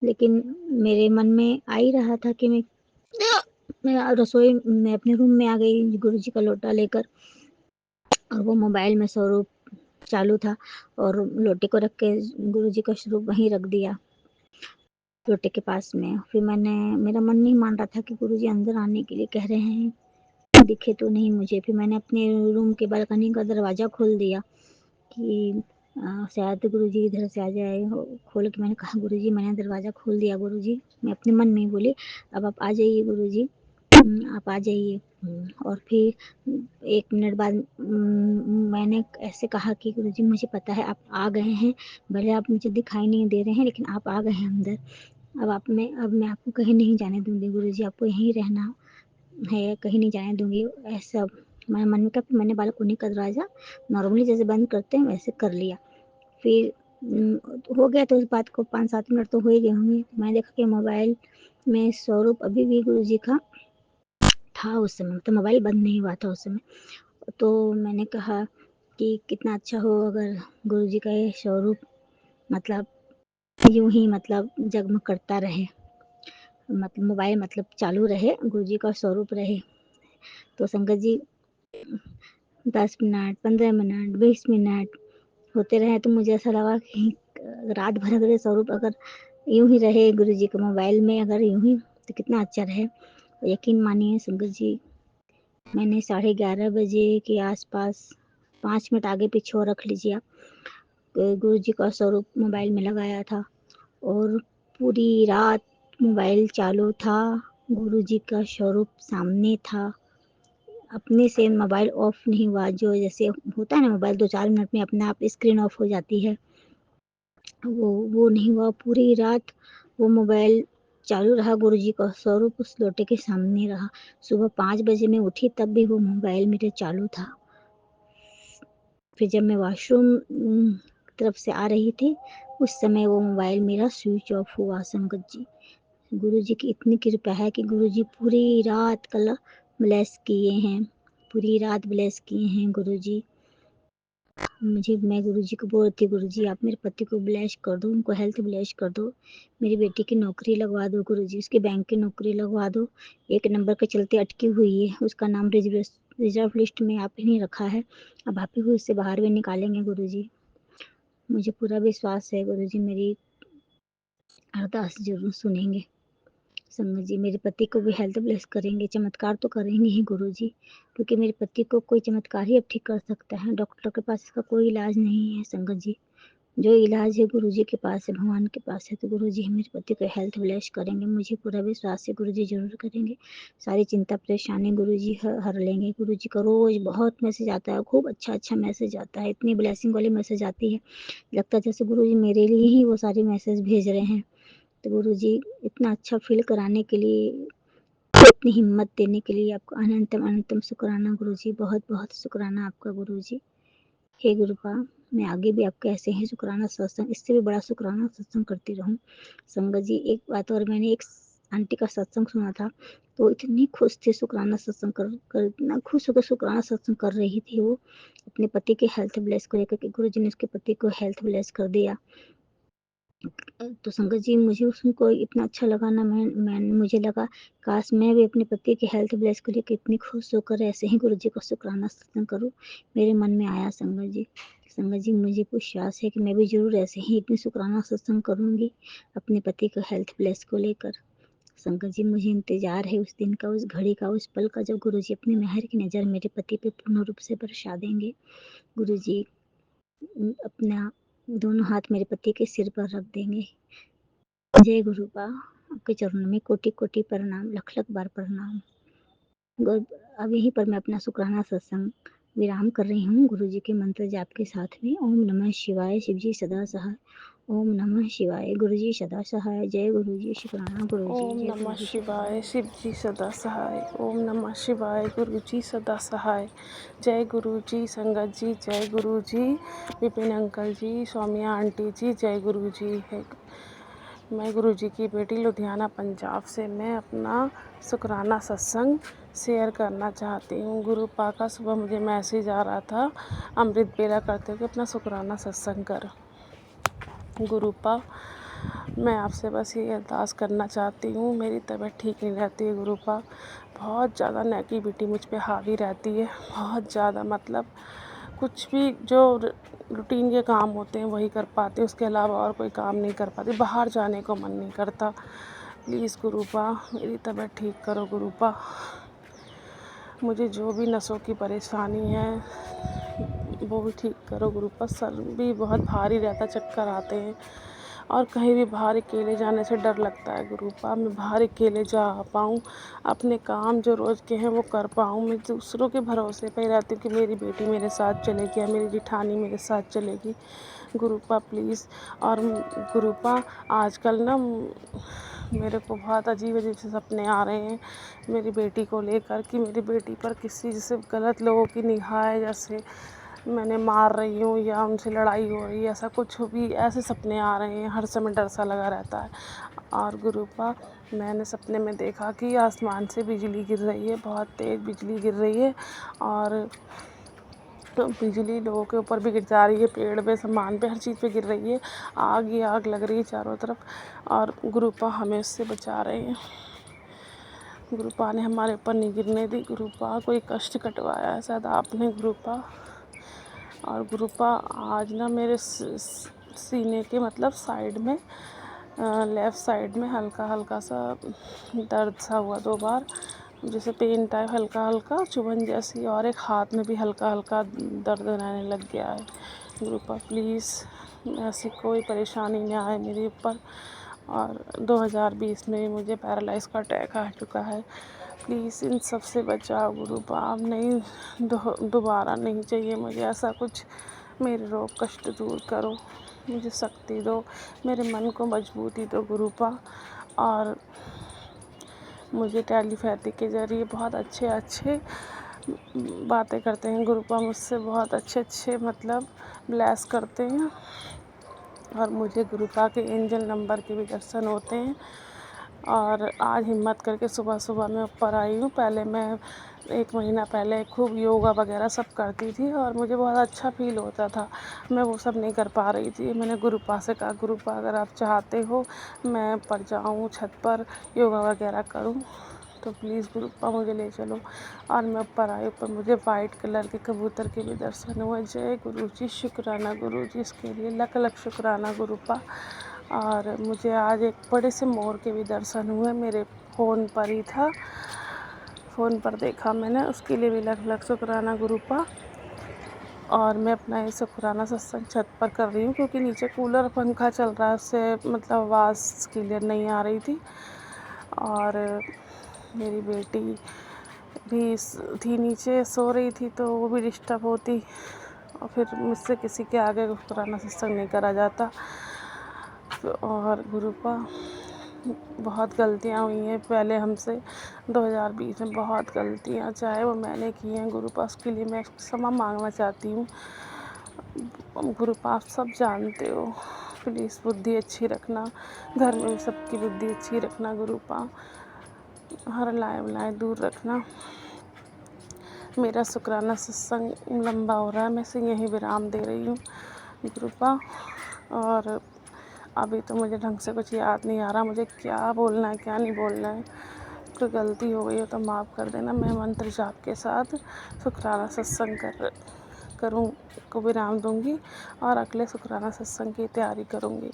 लेकिन मेरे मन में आ ही रहा था कि मैं रसोई में अपने रूम में आ गई गुरुजी का लोटा लेकर, और वो मोबाइल में स्वरूप चालू था और लोटे को रख के गुरुजी का स्वरूप वहीं रख दिया लोटे के पास में। फिर मेरा मन नहीं मान रहा था कि गुरुजी अंदर आने के लिए कह रहे हैं, दिखे तो नहीं मुझे। फिर मैंने अपने रूम के बालकनी का दरवाज़ा खोल दिया कि शायद गुरुजी इधर से आ जाए। खोल के मैंने कहा, गुरुजी मैंने दरवाज़ा खोल दिया गुरुजी, मैं अपने मन में ही बोली, अब आप आ जाइए गुरुजी, आप आ जाइए। और फिर 1 मिनट बाद मैंने ऐसे कहा कि गुरुजी मुझे पता है आप आ गए हैं, भले आप मुझे दिखाई नहीं दे रहे हैं लेकिन आप आ गए हैं अंदर। अब मैं आपको कहीं नहीं जाने दूँगी गुरुजी, आपको यहीं रहना है, कहीं नहीं जाने दूँगी। ऐसा मैंने मन में कहा, मैंने बालकनी का दरवाज़ा नॉर्मली जैसे बंद करते हैं वैसे कर लिया। फिर हो गया तो उस बात को 5-7 मिनट तो हो ही गए होंगे। मैंने देखा कि मोबाइल में स्वरूप अभी भी गुरु जी का था उस समय, तो मोबाइल बंद नहीं हुआ था उस समय। तो मैंने कहा कि कितना अच्छा हो अगर गुरु जी का ये स्वरूप मतलब यूं ही मतलब जगमग करता रहे, मतलब मोबाइल मतलब चालू रहे, गुरु जी का स्वरूप रहे। तो संगत जी 10 मिनट, 15 मिनट, 20 मिनट होते रहे तो मुझे ऐसा लगा कि रात भर अगर ये स्वरूप अगर यूं ही रहे गुरु जी के मोबाइल में, अगर यूं ही तो कितना अच्छा रहे। यकीन मानिए संगत जी, मैंने 11:30 बजे के आसपास 5 मिनट आगे पीछे और रख लीजिए आप, गुरु जी का स्वरूप मोबाइल में लगाया था और पूरी रात मोबाइल चालू था, गुरु जी का स्वरूप सामने था। अपने से मोबाइल ऑफ नहीं हुआ, जो जैसे होता है ना मोबाइल 2-4 मिनट में अपने आप स्क्रीन ऑफ हो जाती है, वो नहीं हुआ। पूरी रात वो मोबाइल चालू रहा, गुरु जी का स्वरूप उस लोटे के सामने रहा। सुबह 5 बजे मैं उठी तब भी वो मोबाइल मेरे चालू था। फिर जब मैं वॉशरूम तरफ से आ रही थी उस समय वो मोबाइल मेरा स्विच ऑफ हुआ। संगत जी, गुरु जी की इतनी कृपा है कि गुरु जी पूरी रात कल ब्लेस किए हैं, पूरी रात ब्लेस किए हैं गुरु जी मुझे। मैं गुरु जी को बोल रही थी, गुरु जी आप मेरे पति को ब्लेस कर दो, उनको हेल्थ ब्लेस कर दो, मेरी बेटी की नौकरी लगवा दो गुरु जी, उसकी बैंक की नौकरी लगवा दो। एक नंबर के चलते अटकी हुई है, उसका नाम रिजर्व लिस्ट में आप ही नहीं रखा है, अब आप ही उससे बाहर भी निकालेंगे गुरु जी। मुझे पूरा विश्वास है गुरु जी मेरी अरदास जरूर सुनेंगे। संगत जी मेरे पति को भी हेल्थ ब्लेस करेंगे, चमत्कार तो करेंगे ही गुरु जी, क्योंकि मेरे पति को कोई चमत्कार ही अब ठीक कर सकता है, डॉक्टर के पास इसका कोई इलाज नहीं है। संगत जी जो इलाज है गुरु जी के पास है, भगवान के पास है, तो गुरु जी मेरे पति को हेल्थ ब्लेस करेंगे, मुझे पूरा विश्वास है गुरु जी जरूर करेंगे। सारी चिंता परेशानी गुरु जी हर लेंगे। गुरु जी का रोज बहुत मैसेज आता है, खूब अच्छा अच्छा मैसेज आता है, इतनी ब्लेसिंग वाली मैसेज आती है, लगता है जैसे गुरु जी मेरे लिए ही वो सारे मैसेज भेज रहे हैं। तो गुरु जी इतना अच्छा फील कराने के लिए, इतनी हिम्मत देने के लिए आपको अनंतम अनंतम शुक्राना गुरु जी, बहुत बहुत शुक्राना आपका गुरु जी। हे गुरुपा, मैं आगे भी आपके ऐसे ही शुक्राना सत्संग, इससे भी बड़ा शुक्राना सत्संग करती रहूं। संगत जी एक बात और, मैंने एक आंटी का सत्संग सुना था, तो इतनी खुश थी शुक्राना सत्संग कर इतना खुश होकर शुक्राना सत्संग कर रही थी वो अपने पति के हेल्थ ब्लेस को लेकर के, गुरु जी ने उसके पति को हेल्थ ब्लेस कर दिया। तो संगत जी मुझे उसको इतना अच्छा लगा ना, मैं मुझे लगा काश मैं भी अपने पति की हेल्थ ब्लेस को लेकर इतनी खुश होकर ऐसे ही गुरु जी का शुक्राना सत्संग करूं, मेरे मन में आया संगत जी। संगत जी मुझे विश्वास है कि मैं भी जरूर ऐसे ही इतनी शुक्राना सत्संग करूंगी अपने पति को हेल्थ ब्लेस को लेकर। संगत जी मुझे इंतजार है उस दिन का, उस घड़ी का, उस पल का जब गुरु जी अपनी मेहर की नज़र मेरे पति पे पूर्ण रूप से बरसा देंगे। गुरु जी अपना दोनों हाथ मेरे पति के सिर पर रख देंगे। जय गुरुपा, आपके चरणों में कोटि कोटि प्रणाम, लख लख बार प्रणाम। अब यहीं पर मैं अपना शुक्राना सत्संग विराम कर रही हूँ गुरु जी के मंत्र जाप के साथ में। ओम नमः शिवाय, शिव जी सदा सहाय। ओम नमः शिवाय, गुरु जी सदा सहाय। जय गुरु जी, शुक्राना गुरु जी,
ओम
जय
नमः
गुरु जी,
शिवाय,
शुक्राना।
शिव जी सदा सहाय। ओम नमः शिवाय, गुरु जी सदा सहाय। जय गुरु जी, संगत जी, जय गुरु जी, विपिन अंकल जी, सौम्या आंटी जी, जय गुरु जी है। मैं गुरु जी की बेटी लुधियाना पंजाब से मैं अपना शुक्राना सत्संग शेयर करना चाहती हूँ। गुरु पा का सुबह मुझे मैसेज आ रहा था, अमृत बेला करते हुए अपना शुक्राना सत्संग कर। गुरु पा, मैं आपसे बस ये अरदास करना चाहती हूँ, मेरी तबीयत ठीक नहीं रहती है गुरु पा, बहुत ज़्यादा नेगेटिविटी मुझ पे हावी रहती है, बहुत ज़्यादा, मतलब कुछ भी जो रूटीन के काम होते हैं वही कर पाती हूँ, उसके अलावा और कोई काम नहीं कर पाती, बाहर जाने को मन नहीं करता। प्लीज़ गुरुपा मेरी तबीयत ठीक करो गुरुपा, मुझे जो भी नसों की परेशानी है वो भी ठीक करो गुरुपा। सर भी बहुत भारी रहता, चक्कर आते हैं और कहीं भी बाहर अकेले जाने से डर लगता है गुरुपा। मैं बाहर अकेले जा पाऊँ, अपने काम जो रोज़ के हैं वो कर पाऊँ। मैं दूसरों के भरोसे पे रहती हूँ कि मेरी बेटी मेरे साथ चलेगी या मेरी जिठानी मेरे साथ चलेगी गुरुपा प्लीज़। और गुरुपा आजकल ना मेरे को बहुत अजीब अजीब से सपने आ रहे हैं मेरी बेटी को लेकर, कि मेरी बेटी पर किसी जैसे गलत लोगों की निगाह है, जैसे मैंने मार रही हूँ या उनसे लड़ाई हो रही है, ऐसा कुछ भी ऐसे सपने आ रहे हैं, हर समय डर सा लगा रहता है। और गुरुपा मैंने सपने में देखा कि आसमान से बिजली गिर रही है, बहुत तेज़ बिजली गिर रही है, और तो बिजली लोगों के ऊपर भी गिर जा रही है, पेड़ पे, सामान पे, हर चीज़ पे गिर रही है। आग ही आग लग रही है चारों तरफ, और गुरुपा हमें उससे बचा रहे हैं। गुरुपा ने हमारे ऊपर नहीं गिरने दी। गुरुपा कोई कष्ट कटवाया है शायद आपने गुरुपा। और गुरुपा आज ना मेरे सीने के मतलब साइड में, लेफ़्ट साइड में हल्का हल्का सा दर्द सा हुआ 2 बार, जैसे पेन टाइप, हल्का हल्का चुभन जैसी, और एक हाथ में भी हल्का हल्का दर्द रहने लग गया है। गुरुपा प्लीज़ ऐसी कोई परेशानी ना आए मेरे ऊपर। और 2020 में मुझे पैरालाइज़ का अटैक आ चुका है। प्लीज़ इन सब से बचाओ गुरुपा, अब नहीं दोबारा नहीं चाहिए मुझे ऐसा कुछ। मेरे रोग कष्ट दूर करो, मुझे शक्ति दो, मेरे मन को मजबूती दो गुरुपा। और मुझे टेलीपैथी के ज़रिए बहुत अच्छे अच्छे बातें करते हैं गुरुपा, मुझसे बहुत अच्छे अच्छे मतलब ब्लेस करते हैं। और मुझे गुरुपा के एंजल नंबर के भी दर्शन होते हैं। और आज हिम्मत करके सुबह सुबह मैं ऊपर आई हूँ। पहले मैं 1 महीना पहले खूब योगा वगैरह सब करती थी और मुझे बहुत अच्छा फ़ील होता था, मैं वो सब नहीं कर पा रही थी। मैंने गुरुपा से कहा, गुरुपा अगर आप चाहते हो मैं ऊपर जाऊँ, छत पर योगा वगैरह करूँ, तो प्लीज़ गुरुपा मुझे ले चलो। और मैं ऊपर आई, ऊपर मुझे वाइट कलर के कबूतर के भी दर्शन हुए। जय गुरु जी, शुक्राना गुरु जी, इसके लिए लख लख शुक्राना गुरुपा। और मुझे आज एक बड़े से मोर के भी दर्शन हुए, मेरे फ़ोन पर ही था, फ़ोन पर देखा मैंने, उसके लिए भी लख लख शुक्राना गुरुपा। और मैं अपना ये शुक्राना सत्संग छत पर कर रही हूँ, क्योंकि नीचे कूलर पंखा चल रहा है, उससे मतलब आवाज़ क्लियर नहीं आ रही थी। और मेरी बेटी भी थी नीचे, सो रही थी, तो वो भी डिस्टर्ब होती, और फिर मुझसे किसी के आगे शुक्राना सत्संग नहीं करा जाता। और गुरुपा बहुत गलतियाँ हुई हैं पहले हमसे 2020 में, बहुत गलतियाँ चाहे वो मैंने की हैं गुरुपा, उसके लिए मैं क्षमा मांगना चाहती हूँ। गुरुपा आप सब जानते हो, प्लीज़ बुद्धि अच्छी रखना, घर में भी सबकी बुद्धि अच्छी रखना गुरुपा, हर लाए बुलाए दूर रखना। मेरा शुक्राना सत्संग लंबा हो रहा है, मैं इसे यहीं विराम दे रही हूँ गुरुपा। और अभी तो मुझे ढंग से कुछ याद नहीं आ रहा, मुझे क्या बोलना है क्या नहीं बोलना है। कोई गलती हो गई हो तो माफ़ कर देना। मैं मंत्र जाप के साथ शुक्राना सत्संग करूँ को विराम दूँगी और अगले शुक्राना सत्संग की तैयारी करूँगी।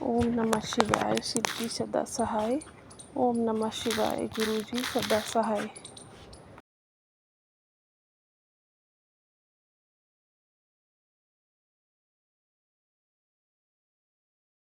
ओम नमः शिवाय, शिव जी सदा सहाय। ओम नमः शिवाय, गुरु जी सदा सहाय।